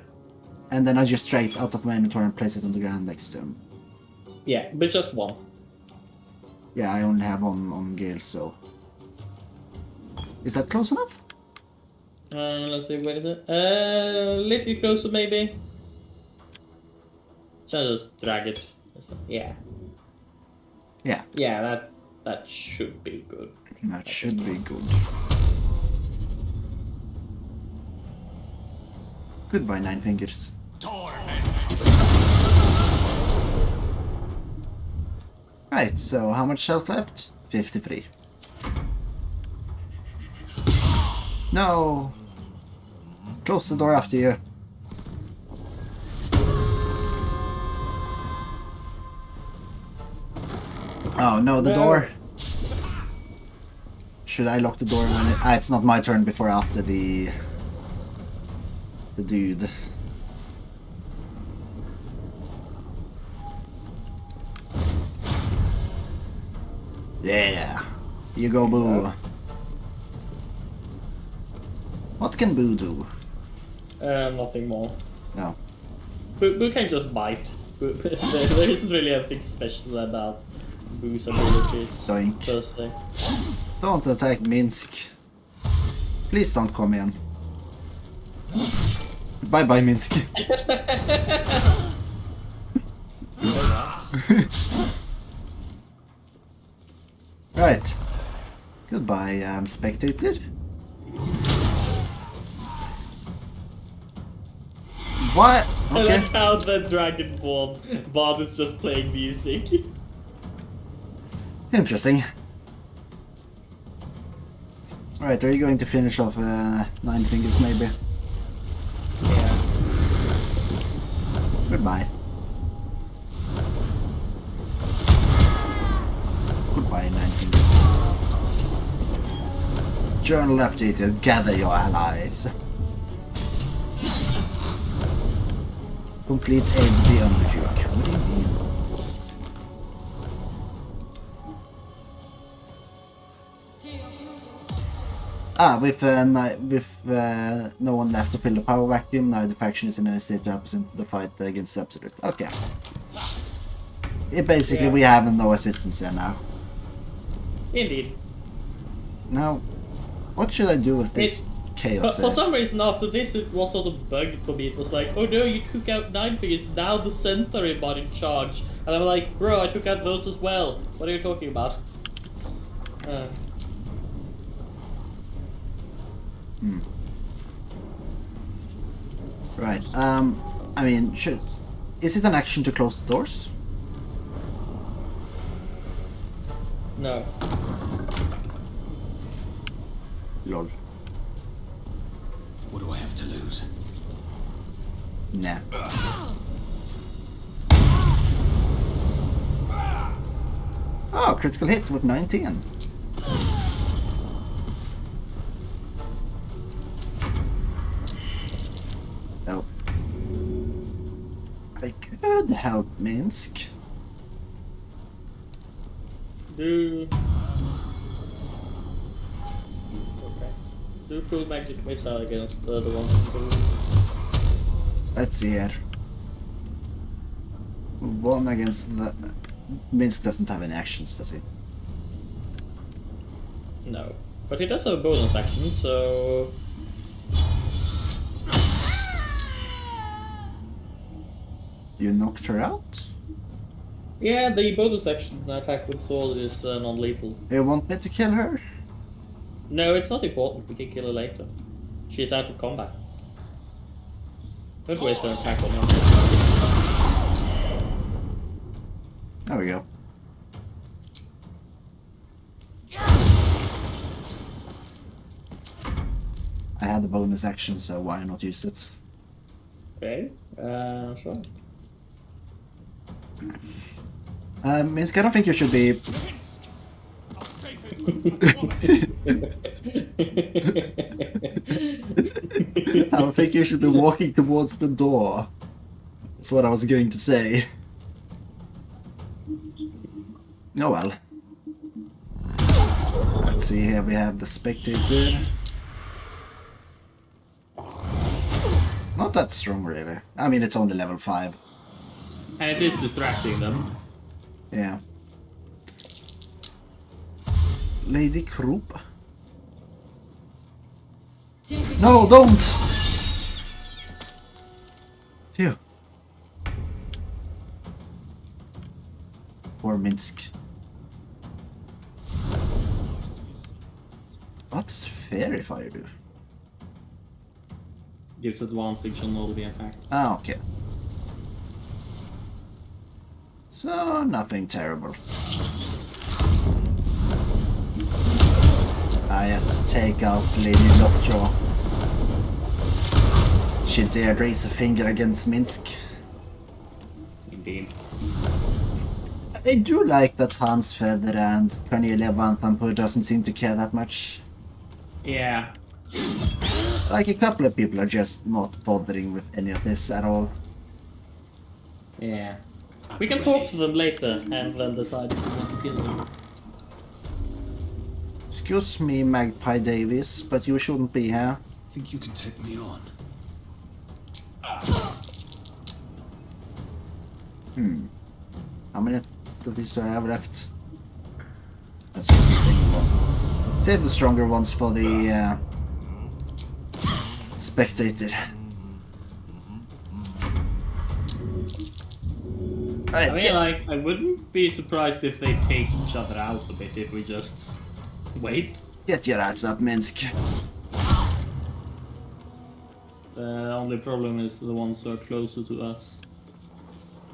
And then I just straight out of my inventory and place it on the ground next to him. Yeah, but just one. Yeah, I only have one on Gale, so. Is that close enough? Let's see, where is it? Little closer maybe. So I'll just drag it. Yeah. Yeah. Yeah, that should be good. That should be good. Goodbye, Nine Fingers. Right, so how much health left? 53. No! Close the door after you. Oh no, the door! Should I lock the door when it's not my turn before after the dude. Yeah! You go, Boo. What can Boo do? Nothing more. No. Boo can just bite. There isn't really anything special about Boo's abilities. Doink. Firstly. Don't attack Minsk. Please don't come in. Bye bye, Minsk. Right. Goodbye, spectator. What? I Okay. like how the Dragonborn bard is just playing music. Interesting. Alright, are you going to finish off Nine Fingers, maybe? Yeah. Goodbye. Goodbye, Nine Fingers. Journal updated. Gather your allies. Complete aid the Underduke. What do you mean? With no one left to fill the power vacuum, neither faction is in any state to represent the fight against the Absolute. Okay. Basically, we have no assistance here now. Indeed. Now, what should I do with this chaos? For some reason, after this, it was sort of bugged for me. It was like, oh no, you took out Nine Fingers, now the Centauri bot in charge. And I'm like, bro, I took out those as well. What are you talking about? Right. I mean, is it an action to close the doors? No. Lol. What do I have to lose? Nah. Oh, critical hit with 19. Oh. I could help Minsk. Do... Okay. Do full magic missile against the one in blue. Let's see here. One against the... Minsk doesn't have any actions, does he? No. But he does have a bonus action, so... You knocked her out? Yeah, the bonus action attack with sword is non-lethal. You want me to kill her? No, it's not important. We can kill her later. She's out of combat. Don't waste an attack on her. There we go. I had the bonus action, so why not use it? Okay, sure. Minsk, I don't think you should be... I don't think you should be walking towards the door. That's what I was going to say. Oh well. Let's see, here we have the spectator. Not that strong, really. I mean, it's only level 5. And it is distracting them. Yeah. Lady Kroop. No, don't! Phew. Poor Minsk. What does Fairy Fire do? Gives advantage on all the attacks. Ah, okay. So, nothing terrible. Yes, take out Lady Lockjaw. She dared raise a finger against Minsk. Indeed. I do like that Hans Feather and Cornelia Van Thampur doesn't seem to care that much. Yeah. Like, a couple of people are just not bothering with any of this at all. Yeah. We can talk to them later and then decide if we want to kill them. Excuse me, Magpie Davis, but you shouldn't be here. Think you can take me on? How many of these do I have left? Let's use the single one. Save the stronger ones for the spectator. I mean, like, I wouldn't be surprised if they take each other out a bit if we just wait. Get your ass up, Minsk. The only problem is the ones who are closer to us.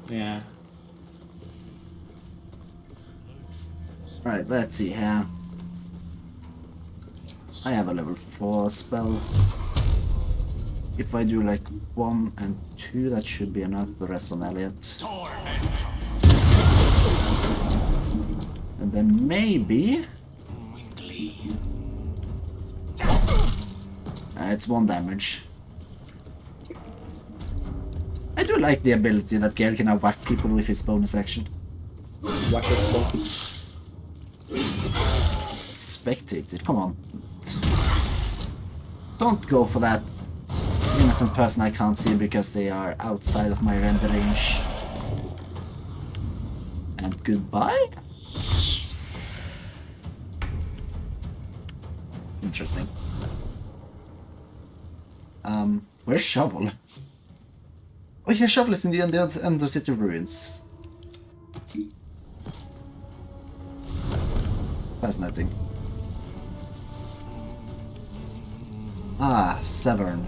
Yeah. Right, let's see here. I have a level 4 spell. If I do like 1 and 2, that should be enough. The rest on Elliot. And then maybe... it's 1 damage. I do like the ability that Gale can now whack people with his bonus action. Whack it. Spectator, come on. Don't go for that innocent person I can't see because they are outside of my render range. And goodbye? Interesting. Where's Shovel? Oh yeah, Shovel is in the Undercity ruins. Ah, Severn.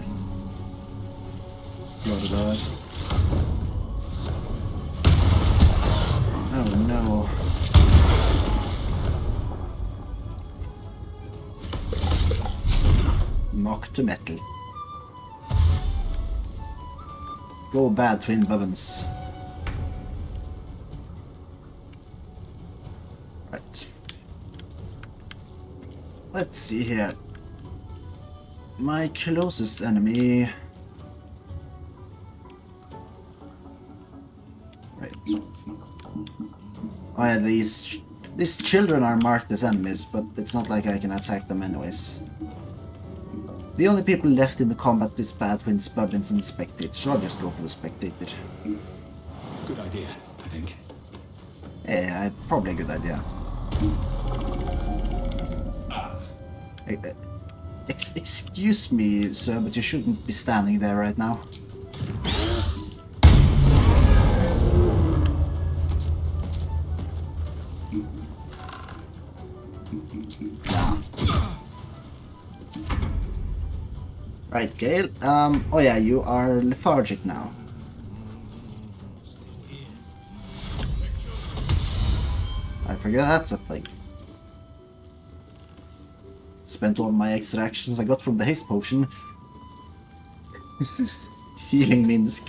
Blood. Oh no. Knock to metal. Go bad, twin bubbins. Right. Let's see here. My closest enemy. Right. Oh yeah, these children are marked as enemies, but it's not like I can attack them anyways. The only people left in the combat is Bad Twins, Bubbins, and the Spectator, so I'll just go for the Spectator. Good idea, I think. Yeah, probably a good idea. Excuse me, sir, but you shouldn't be standing there right now. Right, Gale. Oh yeah, you are lethargic now. I forget that's a thing. Spent all my extra actions I got from the haste potion. Healing Minsk.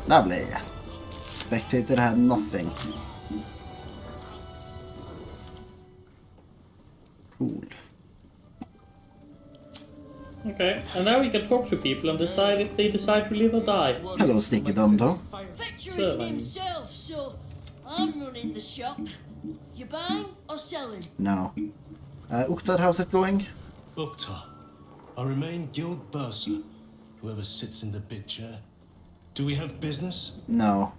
Lovely. Spectator had nothing. Cool. Okay, and now we can talk to people and decide if they decide to live or die. Hello, Sticky Dumbo. Victor isn't himself, so I'm running the shop. You buying or selling? No. Uktar, how's it going? Uktar, I remain Guild Bursar, whoever sits in the big chair. Do we have business? No.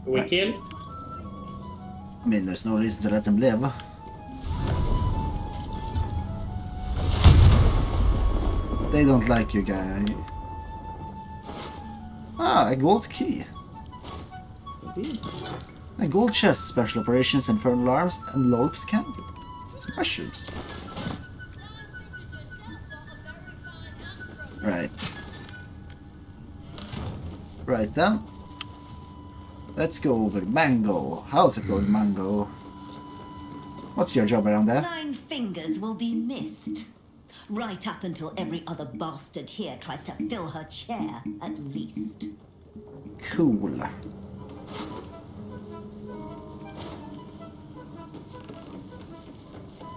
Do we kill? I mean, there's no reason to let him live. They don't like you, guy. Ah, a gold key. A gold chest, special operations, infernal arms, and Lolf's candle. Some mushrooms. Right. Right then. Let's go over Mango. How's it going, Mango? What's your job around there? 9 fingers will be missed. Right up until every other bastard here tries to fill her chair, at least. Cool.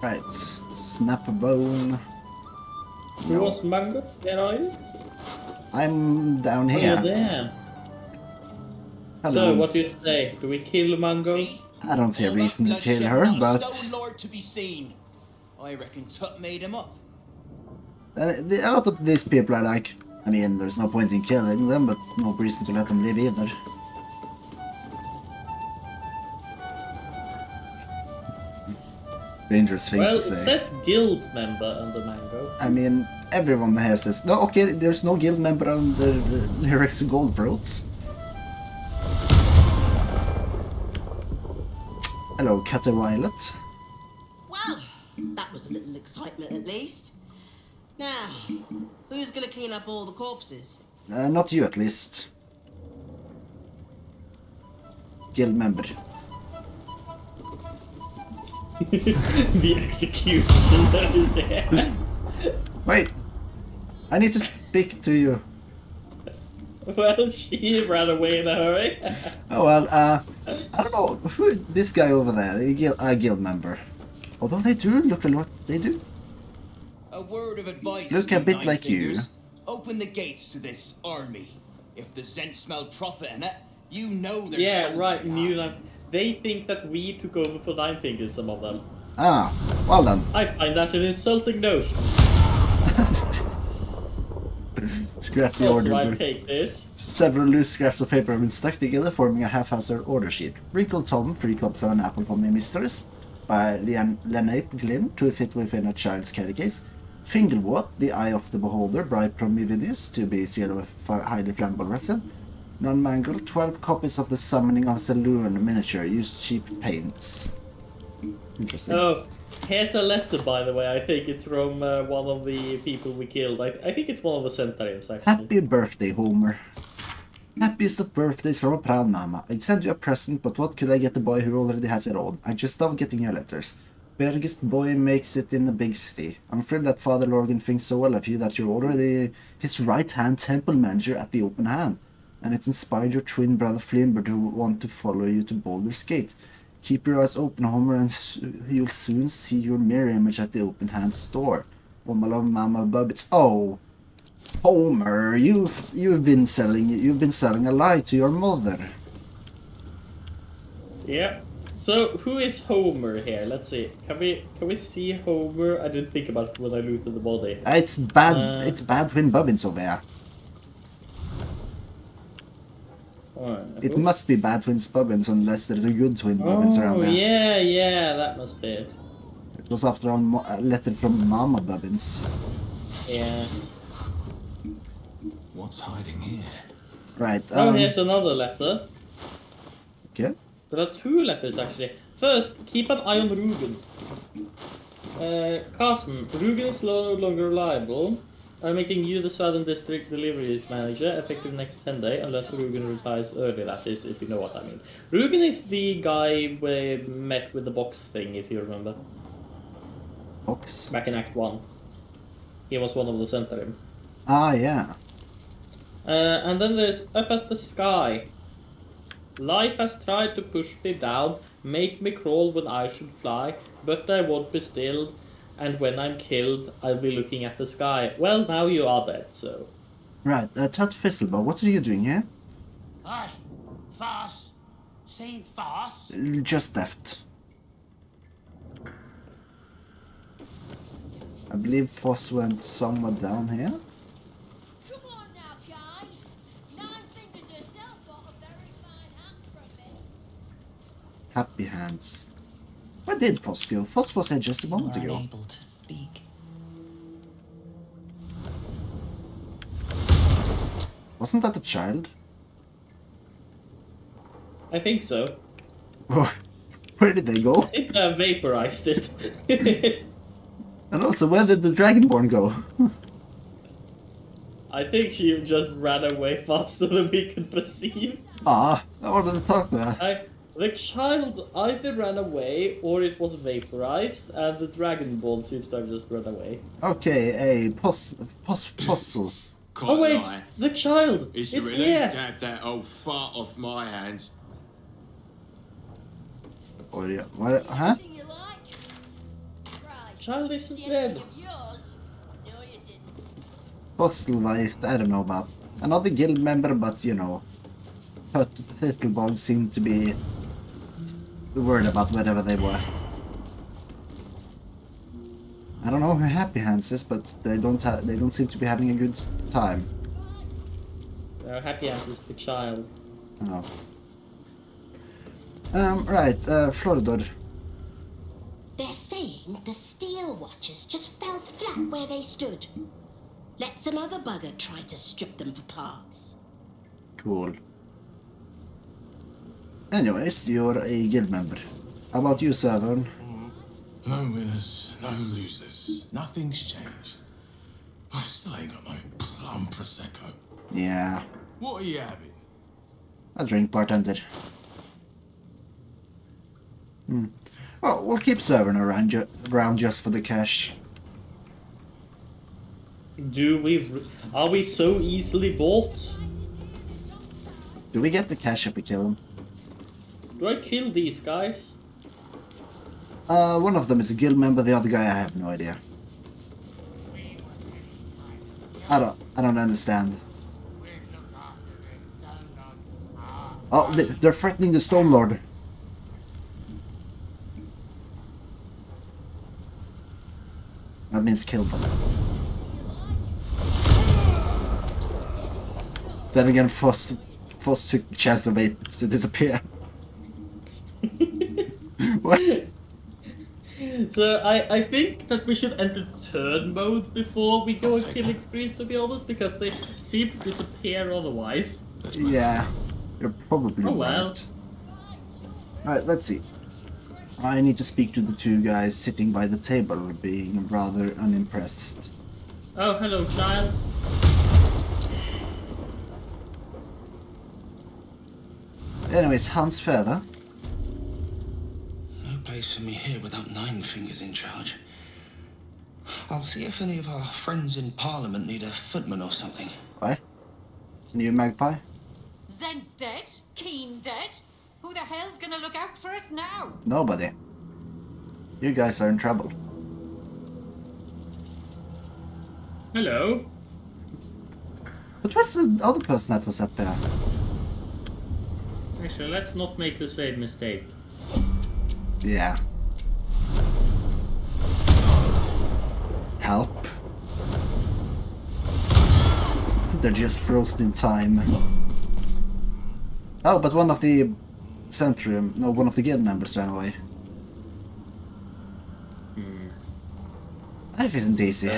Right. Snap a bone. Who was Mango? Where are you? I'm down Oh, here. you're there. Hello. So, what do you say? Do we kill Mango? I don't see a reason to kill her, but Stone Lord to be seen. I reckon Tut made him up. a lot of these people are like, I mean, there's no point in killing them, but no reason to let them live either. Dangerous thing Well, to it say. says guild member under Mango. I mean, everyone has this. No, okay, there's no guild member under the Lyrics Gold Throats. Hello, Cat Violet. Well, that was a little excitement at least. Now, who's gonna clean up all the corpses? Not you, at least. Guild member. The executioner is there. Wait, I need to speak to you. Well, she ran away in a hurry. Oh well, I don't know who this guy over there. A guild member. Although they do look a lot. They do. A word of advice. Look a you bit Nine like you. Fingers. Open the gates to this army. If the Zents smell profit in it, you know there's Yeah, gold right. to be New had. Nine. They think that we took over for Nine Fingers. Some of them. Ah, well done. I find that an insulting notion. Scrap the Also, order I book. take this. Several loose scraps of paper have been stuck together, forming a haphazard order sheet. Wrinkled Tom, 3 cups of an apple from the mistress, by Lenape Glynn, to fit within a child's carry case. Fingerwood, the eye of the beholder, bright promividius, to be sealed with highly flammable resin. Non-mangled, 12 copies of the Summoning of Saloon miniature. Use cheap paints. Interesting. Oh, here's a letter, by the way. I think it's from one of the people we killed. I think it's one of the Centaurians, actually. Happy birthday, Homer. Happiest of birthdays from a proud mama. I'd send you a present, but what could I get the boy who already has it all? I just love getting your letters. Bergest boy makes it in the big city. I'm afraid that Father Lorgan thinks so well of you that you're already his right-hand temple manager at the Open Hand. And it's inspired your twin brother Flimber to want to follow you to Baldur's Gate. Keep your eyes open, Homer, and you'll soon see your mirror image at the Open Hand store. Oh, my love, Mama Bubbits. Oh, Homer, you've been selling a lie to your mother. Yeah. So who is Homer here? Let's see. Can we see Homer? I didn't think about it when I looted the body. It's bad. It's bad twin Bubbins over here. It must be bad twins Bubbins unless there's a good twin Bubbins around there. Yeah, that must be it. It was after a letter from Mama Bubbins. Yeah. What's hiding here? Right. Here's another letter. Okay. There are 2 letters, actually. First, keep an eye on Rugen. Carson, Rugen is no longer reliable. I'm making you the Southern District Deliveries Manager, effective next 10 days, unless Rugen retires early, that is, if you know what I mean. Rugen is the guy we met with the box thing, if you remember. Box? Back in Act 1. He was one of the Centaurians. Ah, yeah. And then there's Up at the Sky. Life has tried to push me down, make me crawl when I should fly, but I won't be stilled, and when I'm killed, I'll be looking at the sky. Well, now you are dead, so... Right, Tut Fizzlebow, what are you doing here? Aye, Foss. Saint Foss. Just left. I believe Foss went somewhere down here. Come on now, guys. Nine Fingers herself got a very fine hat from me. Happy hands. Where did Foss go? Foss was here just a moment ago. Unable to speak. Wasn't that a child? I think so. Where did they go? I think I vaporized it. And also, where did the Dragonborn go? I think she just ran away faster than we could perceive. Ah, I wanted to talk to her. The child either ran away or it was vaporized, and the Dragonborn seems to have just run away. Okay, a postal. Oh wait, the child! It's It's a relief here! to have that old fart off my hands. Oh yeah, what? Huh? Child isn't dead. Postelwife, I don't know about. Another guild member, but you know, Thistlebugs seem to be worried about whatever they were. I don't know who Happy Hands is, but they don't seem to be having a good time. Happy Hands is the child. Oh. Right, Floridor. They're saying the steel watchers just fell flat where they stood. Let some other bugger try to strip them for parts. Cool. Anyways, you're a guild member. How about you, Severn? No winners, no losers. Nothing's changed. I still ain't got no plum prosecco. Yeah. What are you having? A drink, bartender. Well, we'll keep Severn around just for the cash. Are we so easily bought? Do we get the cash if we kill him? Do I kill these guys? One of them is a guild member, the other guy I have no idea. I don't understand. Oh, they're threatening the Stone Lord. That means kill them. Then again, Foss took the chance of it to disappear. What? So I think that we should enter turn mode before we go on killing sprees, to be honest, because they seem to disappear otherwise. Yeah, you're probably well. right. Alright, let's see. I need to speak to the two guys sitting by the table, being rather unimpressed. Oh, hello, child. Anyways, Hans Feather. No place for me here without Nine Fingers in charge. I'll see if any of our friends in Parliament need a footman or something. Why? New Magpie? Zen dead? Keen dead? Who the hell's gonna look out for us now? Nobody. You guys are in trouble. Hello. What was the other person that was up there? Actually, let's not make the same mistake. Yeah. Help. They're just frozen in time. Oh, but one of the Centrium, no, one of the guild members ran away. Life isn't easy.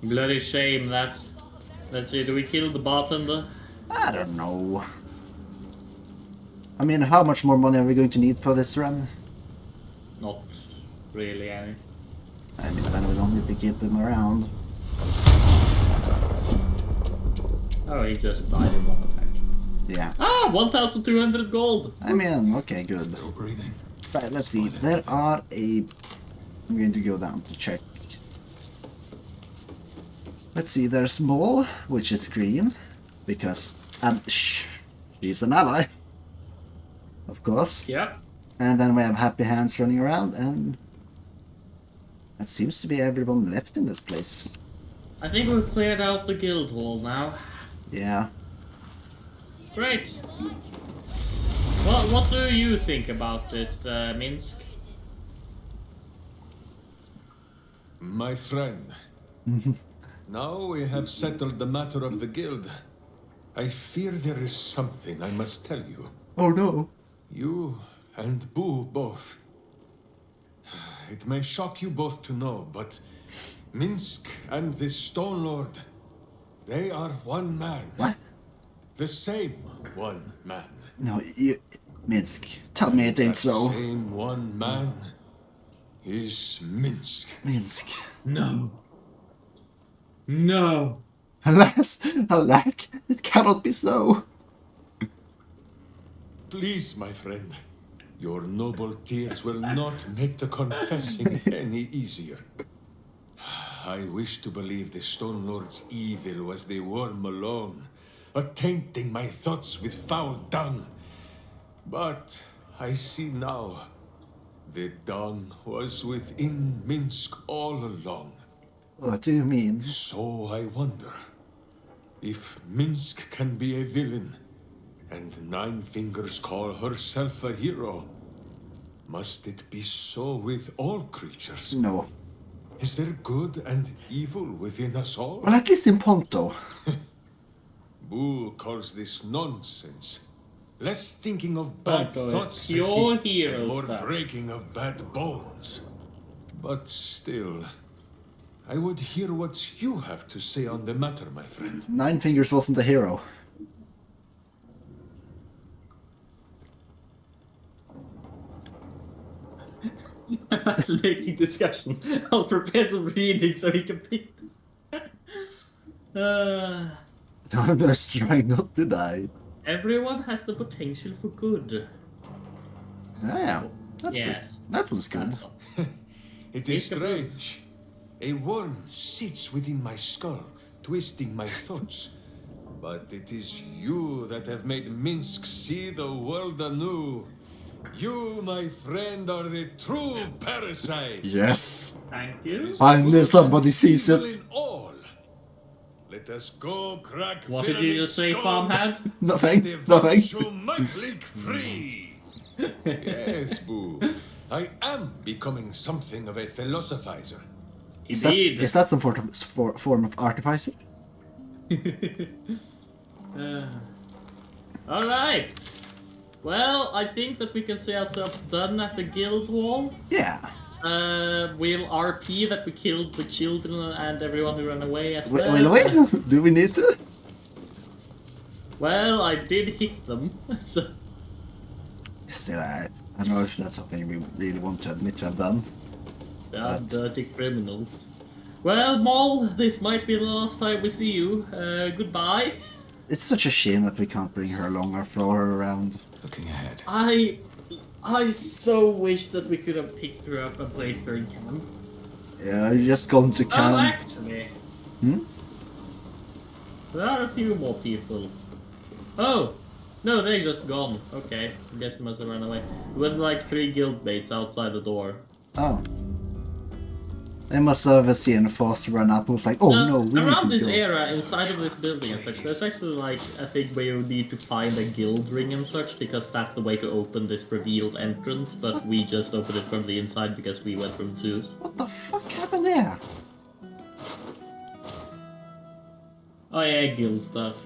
Bloody shame that. Let's see, do we kill the bartender? I don't know. I mean, how much more money are we going to need for this run? Not really any. I mean, then we don't need to keep him around. Oh, he just died in one attack. Yeah. Ah, 1,200 gold! I mean, okay, good. Still breathing. Right, let's see. There are a... I'm going to go down to check. Let's see, there's Maul, which is green. Because... And she's an ally. Of course. Yep. And then we have Happy Hands running around, and... That seems to be everyone left in this place. I think we've cleared out the guild hall now. Yeah. Great. Well, what do you think about it, Minsk? My friend, now we have settled the matter of the guild. I fear there is something I must tell you. Oh no. You and Boo both. It may shock you both to know, but Minsk and this Stone Lord, they are one man. What? The same one man. No, you... Minsk, tell me it ain't so. The same one man is Minsk. Minsk. No. No. Alas, alack, it cannot be so. Please, my friend, your noble tears will not make the confessing any easier. I wish to believe the Stone Lord's evil was the worm alone, tainting my thoughts with foul dung. But I see now, the dung was within Minsk all along. What do you mean? So I wonder, if Minsk can be a villain, and Nine Fingers call herself a hero, must it be so with all creatures? No. Is there good and evil within us all? Well, at least in Ponto. Boo calls this nonsense. Less thinking of bad Ponto, thoughts, it's your and hero more stuff. breaking of bad bones. But still, I would hear what you have to say on the matter, my friend. Nine Fingers wasn't a hero. Fascinating discussion. I'll prepare some reading so he can pick. I'm just trying not to die. Everyone has the potential for good. Yeah, that's Yes. that was good. It is strange. A worm sits within my skull, twisting my thoughts. But it is you that have made Minsk see the world anew. You, my friend, are the true parasite. Yes. Thank you. Finally somebody sees Evil it. in all. Let us go crack What did you just say, skulls. farmhand? Nothing, The nothing. virtue might leak free. Yes, Boo. I am becoming something of a philosophizer. Indeed. Is that some form of artificer? Alright. Well, I think that we can see ourselves done at the guild hall. Yeah. We'll RP that we killed the children and everyone who ran away as Wait, well. wait, do we need to? Well, I did hit them, so... Still, I don't know if that's something we really want to admit to have done. They are dirty criminals. Well, Maul, this might be the last time we see you. Goodbye. It's such a shame that we can't bring her along or throw her around. Looking ahead. I so wish that we could have picked her up and placed her in camp. Yeah, you just gone to camp. Oh, actually. There are a few more people. Oh! No, they're just gone. Okay, I guess they must have run away. With like 3 guildmates outside the door. Oh. They must have seen Foss run out and was like, oh no, we need to around this go. area, inside of this building and such, there's actually like a thing where you need to find a guild ring and such, because that's the way to open this revealed entrance, but we just opened it from the inside because we went from Zeus. What the fuck happened there? Oh yeah, guild stuff.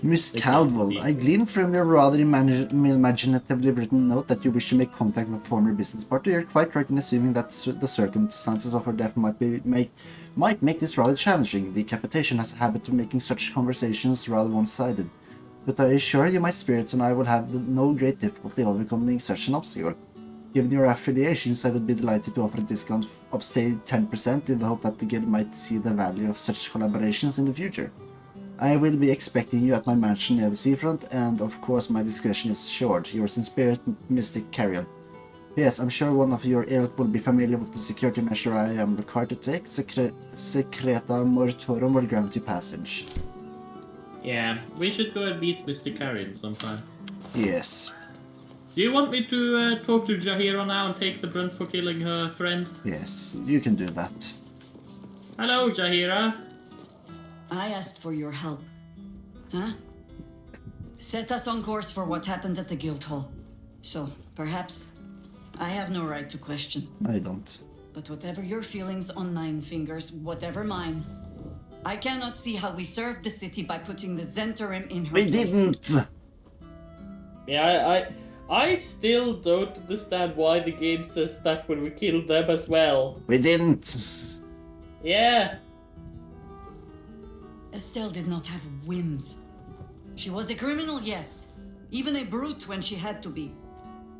Miss Caldwell, I glean from your rather imaginatively written note that you wish to make contact with a former business partner. You're quite right in assuming that the circumstances of her death might make this rather challenging. Decapitation has a habit of making such conversations rather one-sided. But I assure you my spirits and I will have no great difficulty overcoming such an obstacle. Given your affiliations, I would be delighted to offer a discount of say 10% in the hope that the guild might see the value of such collaborations in the future. I will be expecting you at my mansion near the seafront, and of course my discretion is assured. Yours in spirit, Mystic Carrion. Yes, I'm sure one of your ilk will be familiar with the security measure I am required to take. Secreta Mortorum will grant you passage. Yeah, we should go and meet Mr. Carrion sometime. Yes. Do you want me to talk to Jaheira now and take the brunt for killing her friend? Yes, you can do that. Hello, Jaheira. I asked for your help. Huh? Set us on course for what happened at the Guildhall. So, perhaps, I have no right to question. I don't. But whatever your feelings on Nine Fingers, whatever mine, I cannot see how we served the city by putting the Zentarim in her We place. didn't! Yeah, I still don't understand why the game says that when we killed them as well. We didn't! Yeah. Estelle did not have whims. She was a criminal, yes. Even a brute when she had to be.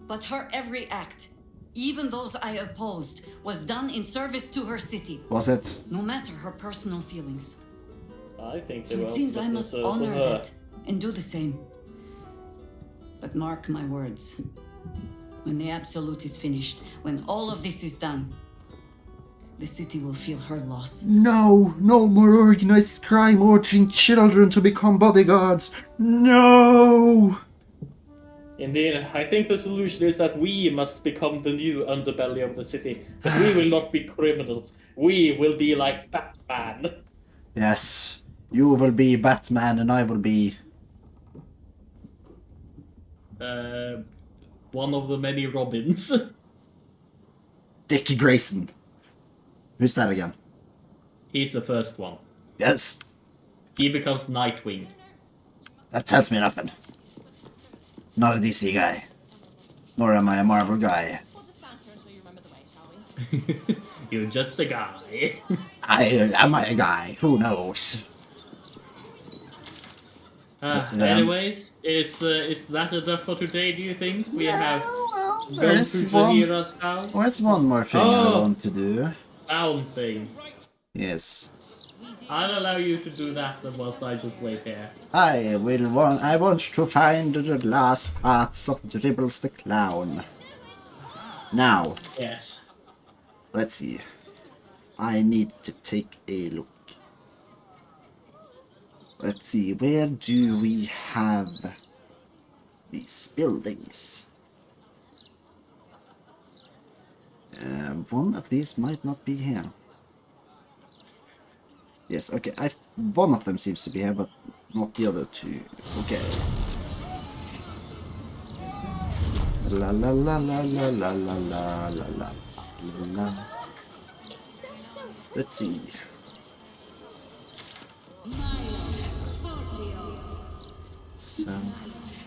But her every act, even those I opposed, was done in service to her city. Was it? No matter her personal feelings. I think So it seems I must honor that and do the same. But mark my words. When the Absolute is finished, when all of this is done, the city will feel her loss. No! No more organized crime ordering children to become bodyguards! No! Indeed, I think the solution is that we must become the new underbelly of the city. But we will not be criminals. We will be like Batman. Yes. You will be Batman and I will be... One of the many Robins. Dick Grayson. Who's that again? He's the first one. Yes. He becomes Nightwing. That tells me nothing. Not a DC guy. Nor am I a Marvel guy. You're just a guy. Am I a guy? Who knows? Anyways, is that enough for today, do you think? We have gone There's through one, Jaheiras' house? there's one more thing I want to do. Clown thing. Yes. I'll allow you to do that whilst I just wait here. I want to find the last parts of Dribbles the Clown. Now. Yes. Let's see. I need to take a look. Let's see, where do we have these buildings? One of these might not be here. Yes, okay, one of them seems to be here, but not the other two. Okay. La la la la la la la la la la la. Let's see.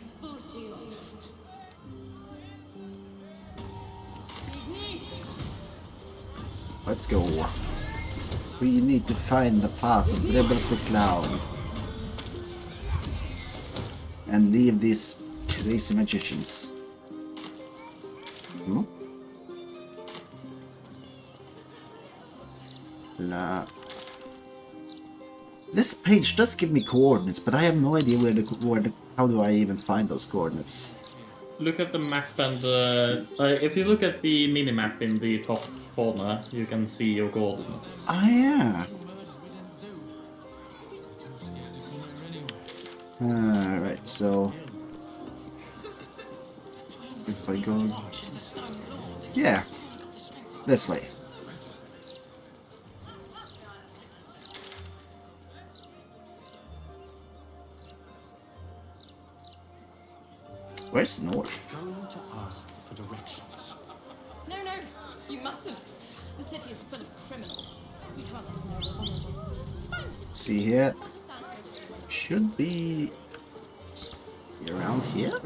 Southeast. Let's go. We need to find the parts of Dribbles the Clown. and leave these crazy magicians. Hmm? La. This page does give me coordinates, but I have no idea how do I even find those coordinates? Look at the map and if you look at the mini-map in the top corner, you can see your coordinates. Ah, yeah. Right, so if I go... Yeah, this way. Where's north? Going to ask for directions. No, you mustn't. The city is full of criminals. We can't let them know we're vulnerable. Fine. See here. Should be around here?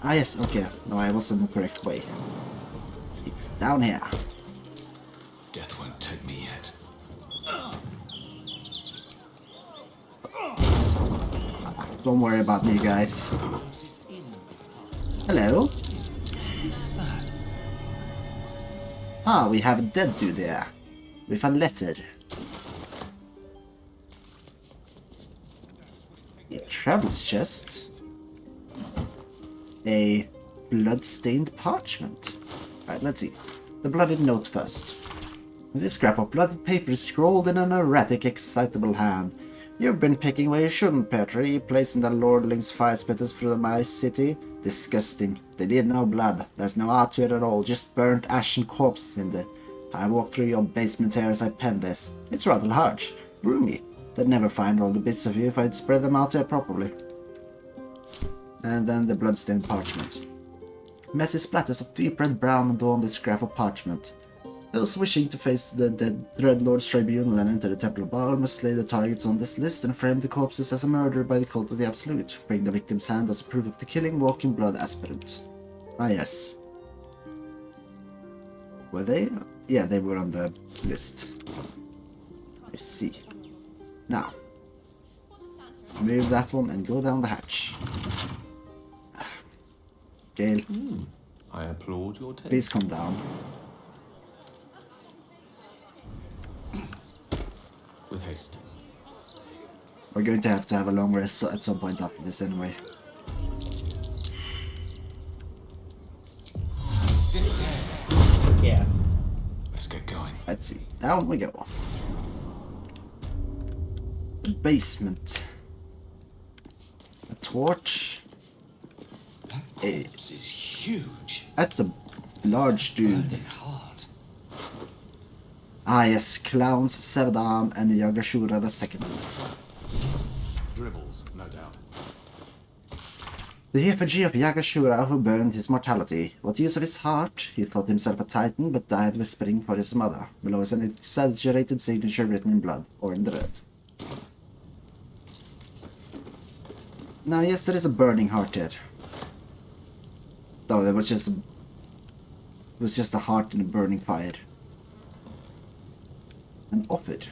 Ah yes, okay. No, I was in the correct way. It's down here. Death won't take me yet. Don't worry about me, guys. Hello? Ah, we have a dead dude there. With a letter. A traveler's chest. A blood-stained parchment. Alright, let's see. The blooded note first. This scrap of blooded paper is scrawled in an erratic, excitable hand. You've been picking where you shouldn't, Petri, placing the lordling's fire spitters through my city. Disgusting. They need no blood. There's no art to it at all, just burnt ash and corpses in there. I walked through your basement here as I penned this. It's rather large. Roomy. They'd never find all the bits of you if I'd spread them out there properly. And then the bloodstained parchment. Messy splatters of deep red-brown adorn this scrap of parchment. Those wishing to face the dead Dreadlord's tribunal and enter the Temple of Baal must slay the targets on this list and frame the corpses as a murder by the cult of the Absolute. Bring the victim's hand as a proof of the killing, walk in blood aspirant. Ah yes. Were they? Yeah, they were on the list. I see. Now, move that one and go down the hatch. Gale. I applaud your taste. Please come down. With haste. We're going to have a long rest at some point after this anyway. Yeah. Let's get going. Let's see. Down we go. The basement. A torch. That corpse is huge. That's a large dude. Ah yes, Clown's severed arm and Yagashura II. Dribbles, no doubt. The effigy of Yagashura who burned his mortality. What use of his heart? He thought himself a titan, but died whispering for his mother. Below is an exaggerated signature written in blood, or in the red. Now yes, there is a burning heart here. Though there was just a heart in a burning fire. And offered.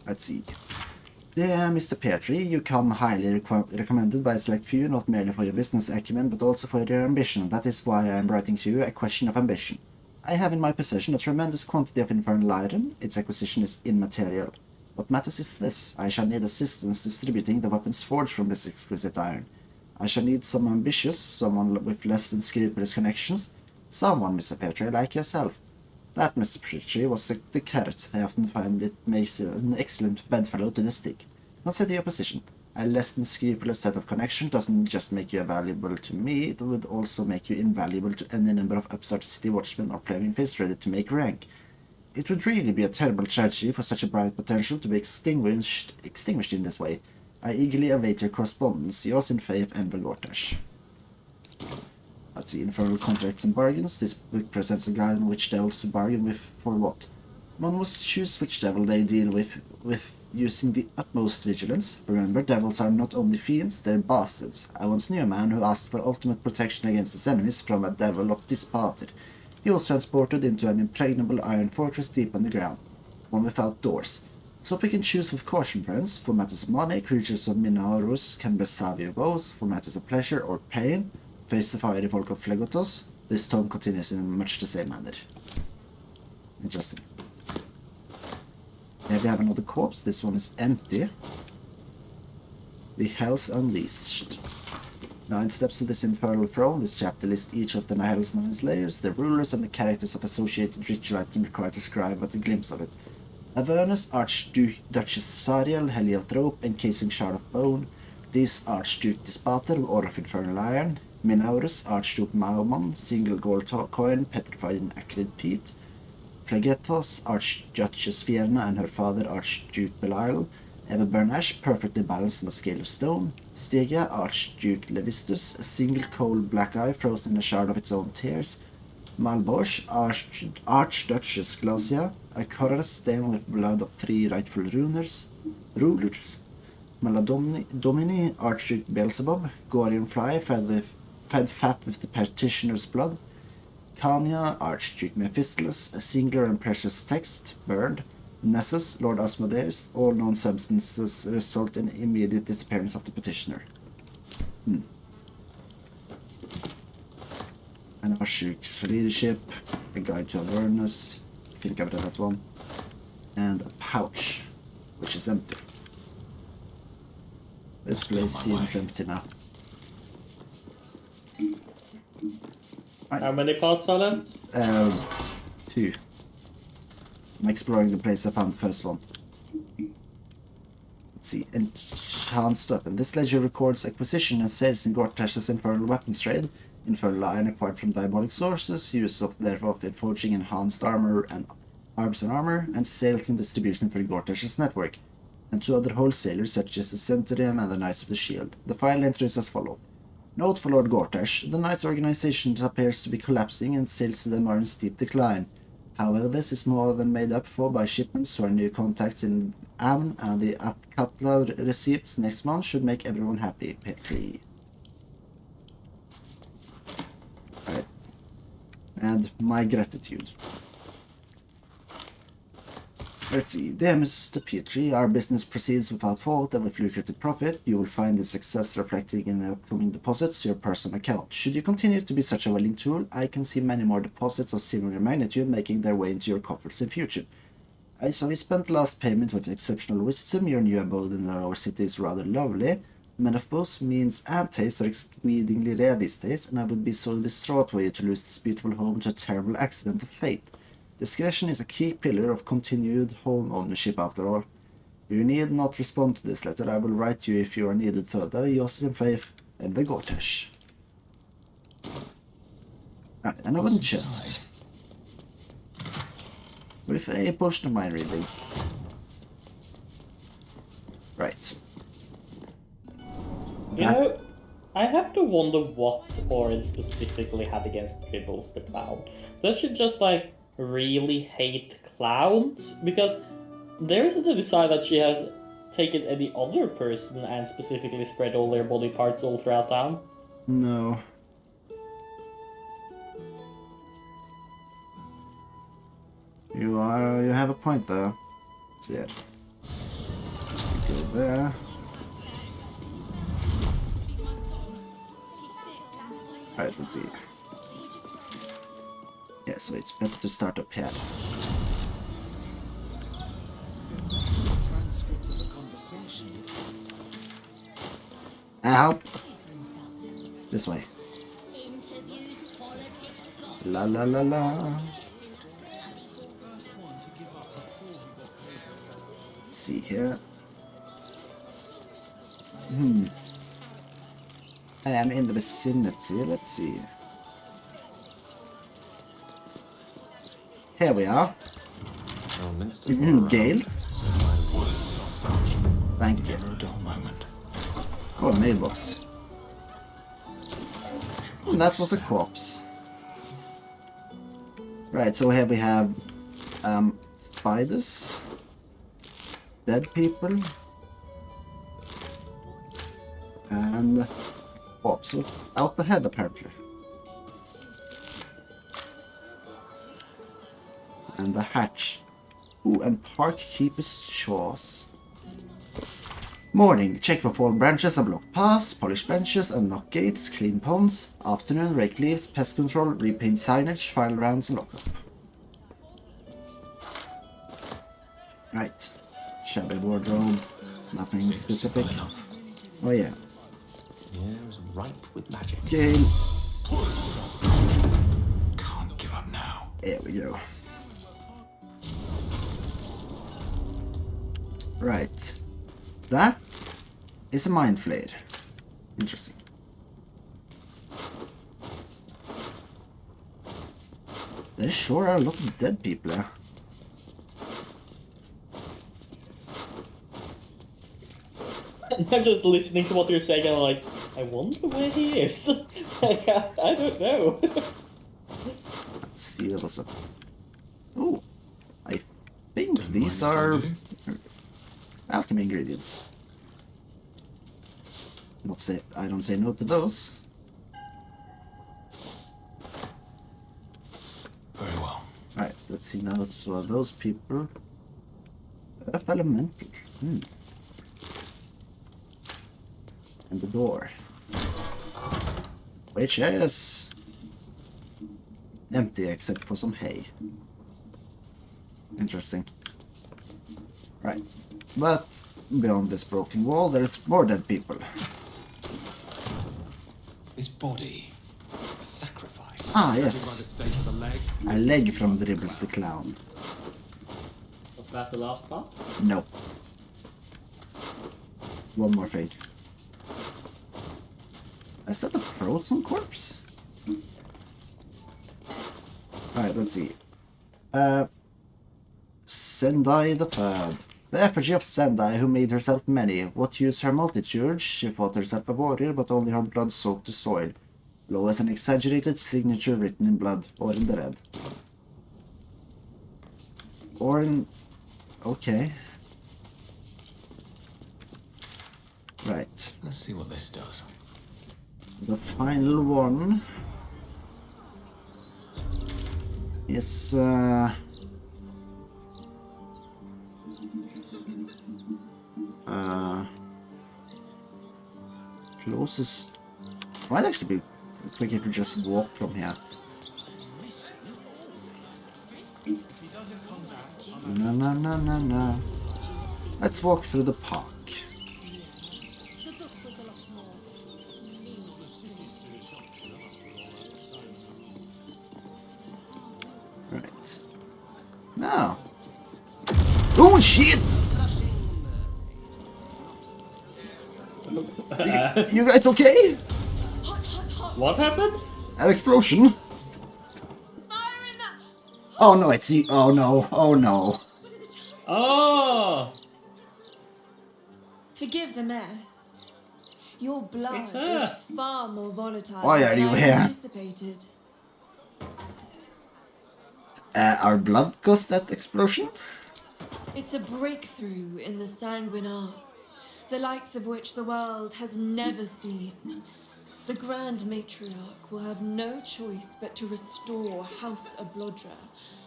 Let's see. Dear Mr. Petri, you come highly recommended by a select few, not merely for your business acumen, but also for your ambition. That is why I am writing to you a question of ambition. I have in my possession a tremendous quantity of infernal iron. Its acquisition is immaterial. What matters is this. I shall need assistance distributing the weapons forged from this exquisite iron. I shall need some ambitious, someone with less than scrupulous connections, someone, Mr. Petri, like yourself. That, Mr. Petri, was the carrot. I often find it makes an excellent bedfellow to the stick. Consider your position. A less than scrupulous set of connections doesn't just make you valuable to me, it would also make you invaluable to any number of upstart city watchmen or flaming fists ready to make rank. It would really be a terrible tragedy for such a bright potential to be extinguished in this way. I eagerly await your correspondence. Yours in faith, Enver Gortash. Let's see, Infernal Contracts and Bargains. This book presents a guide on which devils to bargain with for what. One must choose which devil they deal with using the utmost vigilance. Remember, devils are not only fiends, they're bastards. I once knew a man who asked for ultimate protection against his enemies from a devil of this party. He was transported into an impregnable iron fortress deep underground, one without doors. So pick and choose with caution, friends. For matters of money, creatures of Minaurus can be savvy or both. For matters of pleasure or pain, face the fiery folk of Phlegotos. This tome continues in much the same manner. Interesting. Here we have another corpse. This one is empty. The Hells Unleashed. 9 steps to this infernal throne. This chapter lists each of the Hell's 9 slayers, their rulers, and the characters of associated ritual item required to describe but a glimpse of it. Avernus, Archduchess Sariel, Heliothrope, encasing Shard of Bone. This Archduke Dispater, Order of Infernal Iron. Minaurus, Archduke Maumon, single gold coin petrified in acrid peat. Phlegethos, Archduchess Fierna, and her father, Archduke Belial. Everburn Ash, perfectly balanced on a scale of stone. Stygia, Archduke Levistus, a single cold black eye frozen in a shard of its own tears. Malbosch, Archduchess Glacia, a cuirass stained with blood of 3 rightful rulers. Maladomini, Archduke Beelzebub, Gorian Fly, fed fat with the petitioner's blood. Kanya, Archduke Mephistopheles, a singular and precious text, burned. Nessus, Lord Asmodeus, all known substances result in immediate disappearance of the petitioner. An Archduke's leadership, a guide to Avernus, I think I've read that one, and a pouch, which is empty. This place seems empty now. Right. How many parts are left? 2. I'm exploring the place I found the first one. Let's see. Enhanced weapon. This ledger records acquisition and sales in Gortash's infernal weapons trade. Infernal iron acquired from diabolic sources, use of thereof in forging enhanced armor and arms and armor, and sales and distribution for Gortash's network, and 2 other wholesalers such as the Centurium and the Knights of the Shield. The final entry is as follows. Note for Lord Gortash, the Knights organization appears to be collapsing and sales to them are in steep decline. However, this is more than made up for by shipments to our new contacts in Amn, and the Atkatla receipts next month should make everyone happy. Petri. Right. And my gratitude. Let's see. Dear Mr. Petri, our business proceeds without fault and with lucrative profit. You will find the success reflected in the upcoming deposits to your personal account. Should you continue to be such a willing tool, I can see many more deposits of similar magnitude making their way into your coffers in future. I saw you spent last payment with exceptional wisdom. Your new abode in our city is rather lovely. Men of both means and taste are exceedingly rare these days, and I would be so distraught were you to lose this beautiful home to a terrible accident of fate. Discretion is a key pillar of continued home ownership after all. You need not respond to this letter. I will write you if you are needed further. Yours in faith, and the Gortash. Right, and a wooden chest. With a potion of mind reading. Right. You know, I have to wonder what Orin specifically had against Dribbles the Clown. Does she just, like, really hate clowns? Because there isn't any sign that she has taken any other person and specifically spread all their body parts all throughout town. No. You have a point though. Let's see it. Go there. Alright, let's see. Yeah, so it's better to start up here. Help! This way. La la la la. Let's see here. I am in the vicinity. Let's see. Here we are. Gale. Thank you. Oh, a mailbox. And that was a corpse. Right, so here we have spiders, dead people, and corpse without the head apparently. And the hatch. Ooh, and Park Keeper's Chores. Morning. Check for fallen branches and blocked paths, polish benches, unlock gates, clean ponds. Afternoon. Rake leaves, pest control, repaint signage, final rounds, and lockup. Right. Shabby wardrobe. Nothing specific. Oh yeah. Air's ripe with magic. Game. Can't give up now. There we go. Right. That is a mind flare. Interesting. There sure are a lot of dead people there. I'm just listening to what you're saying and I'm like, I wonder where he is. Like, I don't know. Let's see, there was a... Oh, I think these are alchemy ingredients. Not say I don't say no to those. Very well. Alright, let's see now. So those people. Earth elemental. And the door. Which is empty except for some hay. Interesting. Right. But beyond this broken wall there's more dead people. This body, a sacrifice. Ah, yes. A leg from Dribbles the Clown. Was that the last part? No. One more thing. Is that a frozen corpse? Alright, let's see. Sendai the Third. The effigy of Sendai, who made herself many. What use her multitude? She thought herself a warrior, but only her blood soaked the soil. Below is an exaggerated signature written in blood, or in the red. Or in... Okay. Right. Let's see what this does. The final one is closest. Might actually be quicker to just walk from here. No. Let's walk through the park. Right. Now. Oh shit! You guys okay? What happened? An explosion? Oh no, it's you. Oh no, oh no. Oh! Forgive the mess. Your blood It's her. is far more volatile Why are than you I here? anticipated. Our blood caused that explosion? It's a breakthrough in the sanguine arts, the likes of which the world has never seen. The Grand Matriarch will have no choice but to restore House Ablodra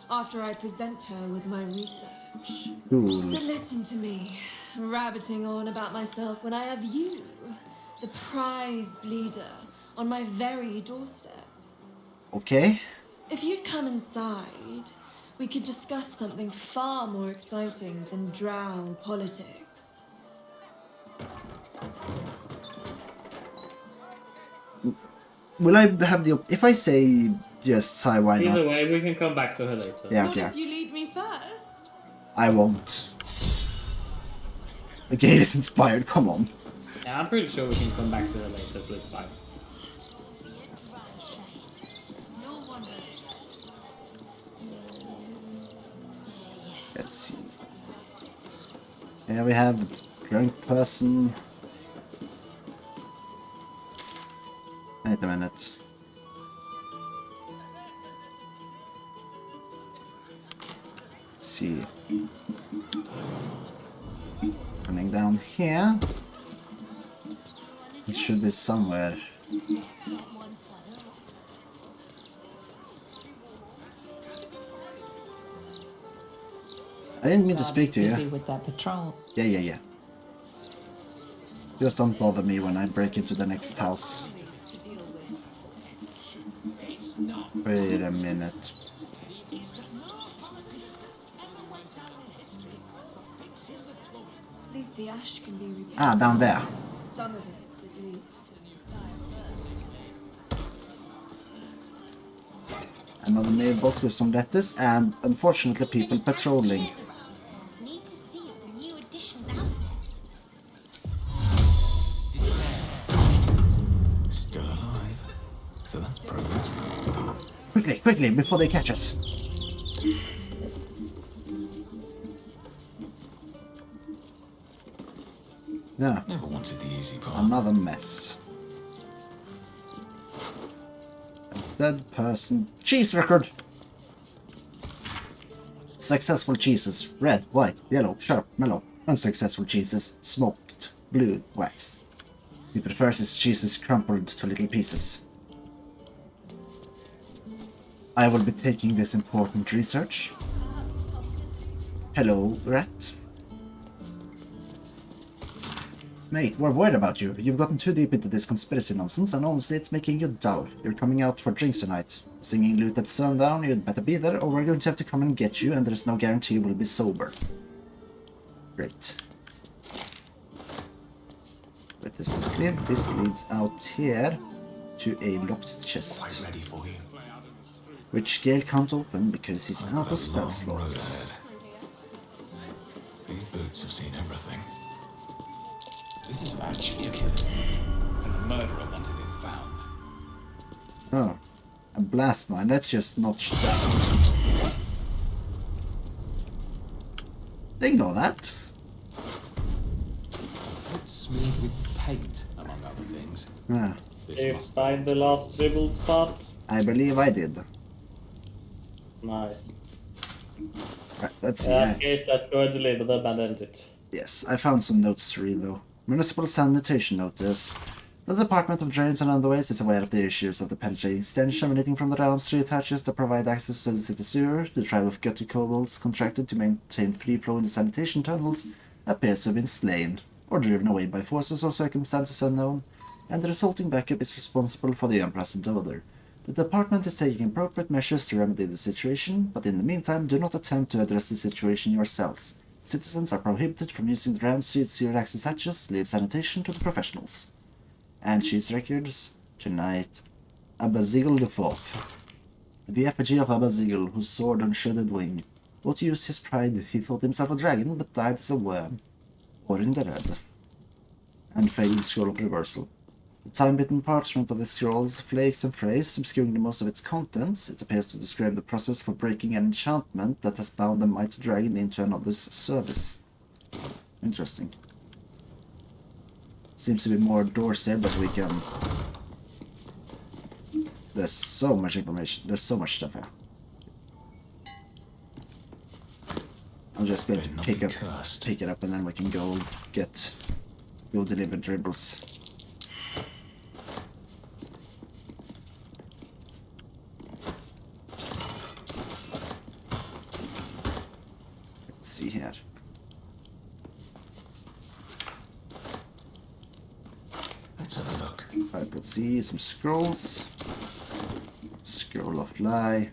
after I present her with my research. Cool. But listen to me, rabbiting on about myself when I have you, the prize bleeder, on my very doorstep. Okay. If you'd come inside, we could discuss something far more exciting than drow politics. Will I have the... If I say yes, Sai, why not? Either way, we can come back to her later. Yeah, What okay. if you lead me first? I won't. The gate is inspired, come on. Yeah, I'm pretty sure we can come back to her later, so it's fine. Let's see. Here we have drunk person. Wait a minute. Let's see. Running down here. It should be somewhere. I didn't mean to speak Guardian's to busy you. with their patrol. Yeah. Just don't bother me when I break into the next house. Wait a minute. The ash can be repaired. Ah, down there. Some of it, at least. Another mailbox with some letters and, unfortunately, people patrolling. Need to see if the new edition's out yet. Still alive. So that's progress. Quickly, before they catch us. Yeah. Never wanted the easy path. Another mess. A dead person. Cheese record! Successful cheeses. Red, white, yellow, sharp, mellow. Unsuccessful cheeses. Smoked, blue, waxed. He prefers his cheeses crumpled to little pieces. I will be taking this important research. Hello, rat. Mate, we're worried about you. You've gotten too deep into this conspiracy nonsense, and honestly, it's making you dull. You're coming out for drinks tonight. Singing loot at sundown, you'd better be there, or we're going to have to come and get you, and there's no guarantee you will be sober. Great. Where does this lead? This leads out here to a locked chest. Quite ready for you. Which Gale can't open because he's out of spell slots. These boots have seen everything. This is actually a killer, and the murderer wanted it found. Oh, a blast mine. Let's just notch that. Ignore that. It's smeared with paint, among other things. Ah, Did you find the last dribble spot? I believe I did. Nice. Right, let's see. In that case, let's go and deliver them and end it. Yes, I found some notes to read though. Municipal sanitation notice. The Department of Drains and Underways is aware of the issues of the penetrating stench emanating from the round street hatches that provide access to the city sewer. The tribe of gutted kobolds contracted to maintain free flow in the sanitation tunnels appears to have been slain, or driven away by forces or circumstances unknown, and the resulting backup is responsible for the unpleasant odor. The department is taking appropriate measures to remedy the situation, but in the meantime do not attempt to address the situation yourselves. Citizens are prohibited from using the round street sewer access hatches. Leave sanitation to the professionals. And cheese records. Tonight, Abazigel IV. The effigy of Abazigel, whose sword and shredded wing. What use his pride? He thought himself a dragon, but died as a worm. Or in the red. And faded scroll of reversal. The time-bitten parchment of the scroll is flakes and frays, obscuring the most of its contents. It appears to describe the process for breaking an enchantment that has bound a mighty dragon into another's service. Interesting. Seems to be more doors here, but we can... There's so much information. There's so much stuff here. I'm just going to pick it up and then we can go deliver dribbles. See here. Let's have a look. Right, let's see some scrolls. Scroll of lie.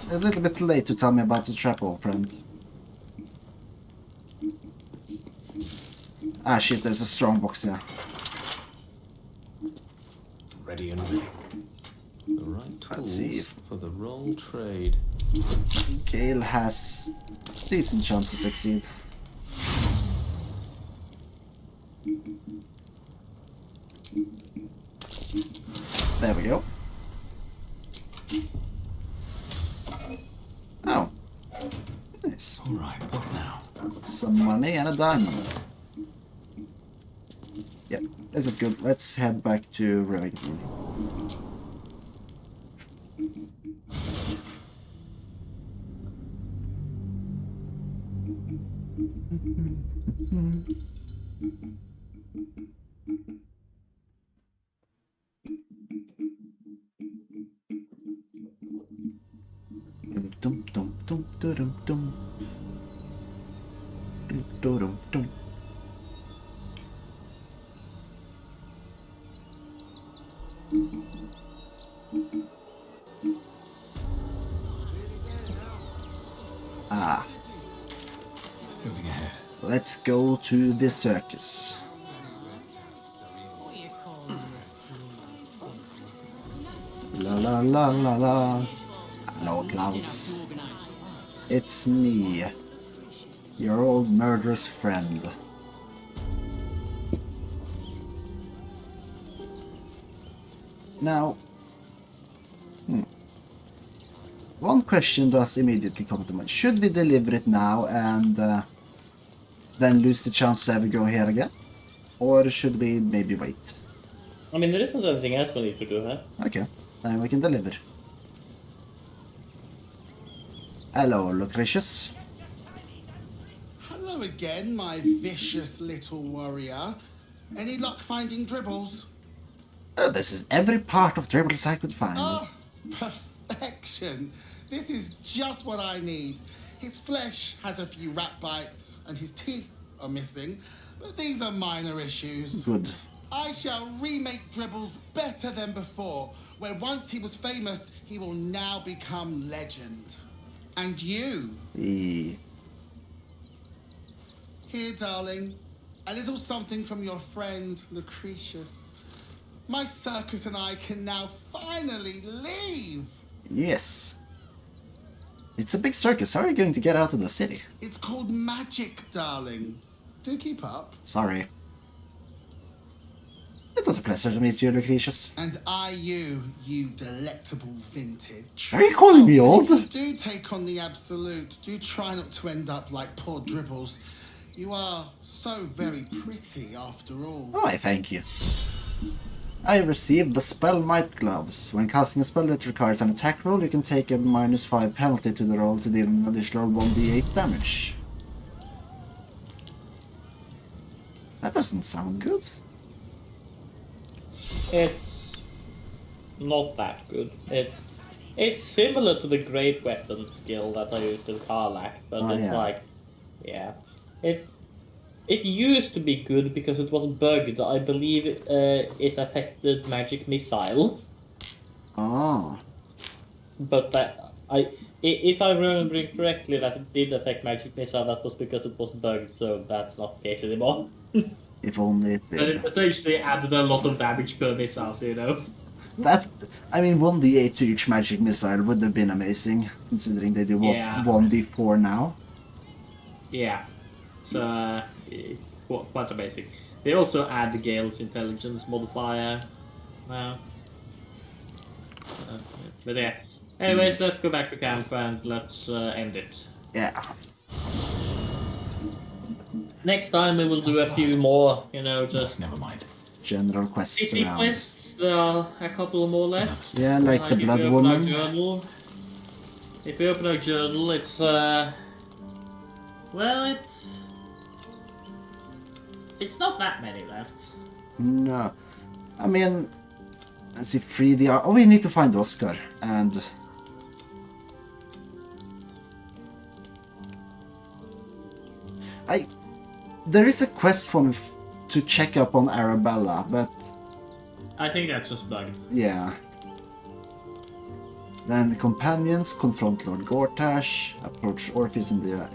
A little bit late to tell me about the trap, old friend. Ah shit, there's a strong box here. Ready and willing. The right tools Let's see if for the wrong trade. Gale has decent chance to succeed. There we go. Oh. Nice. Alright, what now? Some money and a diamond. Yep, this is good. Let's head back to Remington. Dum dum dum dum dum dum dum dum dum. Ah. Moving ahead. Let's go to the circus. La la la la la. Hello, Klaus. It's me, your old murderous friend. Now, one question does immediately come to mind. Should we deliver it now and then lose the chance to ever go here again? Or should we maybe wait? I mean, there isn't anything else we need to do, huh? Okay, then we can deliver. Hello, Lucretius. Hello again, my vicious little warrior. Any luck finding dribbles? This is every part of dribbles I could find. Oh, perfection. This is just what I need. His flesh has a few rat bites and his teeth are missing, but these are minor issues. Good. I shall remake dribbles better than before, where once he was famous, he will now become legend. And you? Here, darling. A little something from your friend, Lucretius. My circus and I can now finally leave. Yes. It's a big circus. How are you going to get out of the city? It's called magic, darling. Do keep up. Sorry. It was a pleasure to meet you, Lucretius. And you delectable vintage. Are you calling me old? Do take on the absolute. Do try not to end up like poor Dribbles. You are so very pretty after all. Oh, I thank you. I received the Spell Might Gloves. When casting a spell that requires an attack roll, you can take a -5 penalty to the roll to deal an additional 1d8 damage. That doesn't sound good. It's not that good. It's similar to the Great Weapon skill that I used in Karlak, but it's like, yeah, it used to be good because it was bugged. I believe it affected magic missile. Oh. But if I remember correctly, that it did affect magic missile. That was because it was bugged, so that's not the case anymore. If only it did. But it essentially added a lot of damage per missile, so you know. That, I mean, 1d8 to each magic missile would have been amazing, considering they do what, 1d4 now. Yeah, so quite amazing. They also add the Gale's intelligence modifier now. But yeah. Anyways, let's go back to camp and let's end it. Yeah. Next time we will do a few more, you know, just... Never mind. General quests city around. quests, there are a couple more left. Yeah, like the Blood Woman. If we open our journal, it's well, it's not that many left. No. I mean, let's see, free the... Oh, we need to find Oscar, and... There is a quest for me to check up on Arabella, but... I think that's just bugged. Yeah. Then the companions confront Lord Gortash, approach Orpheus in the...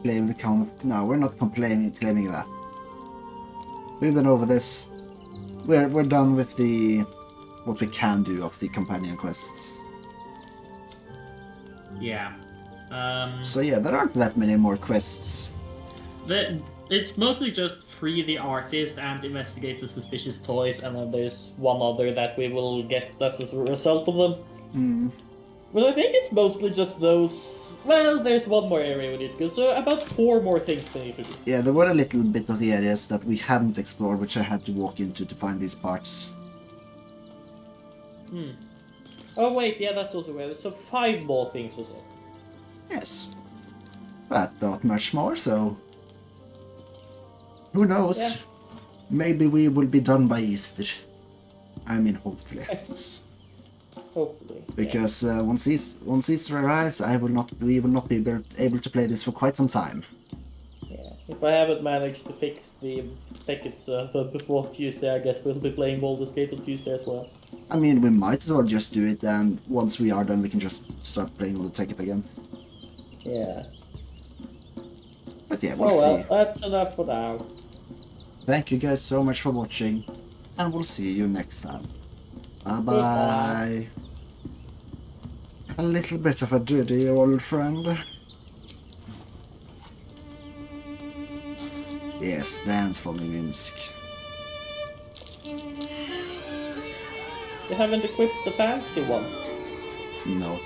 claim the count of... No, we're not claiming that. We've been over this. We're done with the... what we can do of the companion quests. Yeah. So yeah, there aren't that many more quests. It's mostly just free the artist and investigate the suspicious toys, and then there's one other that we will get as a result of them. But I think it's mostly just those... Well, there's one more area we need to go, so about 4 more things we need to do. Yeah, there were a little bit of the areas that we hadn't explored, which I had to walk into to find these parts. Oh wait, yeah, that's also where. So 5 more things or so. Yes. But not much more, so... Who knows? Yeah. Maybe we will be done by Easter. I mean, hopefully. Hopefully. Because once Easter arrives, we will not be able to play this for quite some time. Yeah. If I haven't managed to fix the ticket server before Tuesday, I guess we'll be playing Baldur's Gate on Tuesday as well. I mean, we might as well just do it, and once we are done, we can just start playing on the ticket again. Yeah. But yeah, we'll see. That's enough for now. Thank you guys so much for watching, and we'll see you next time. Bye-bye. A little bit of a dirty old friend. Yes, dance for me, Minsk. You haven't equipped the fancy one. No.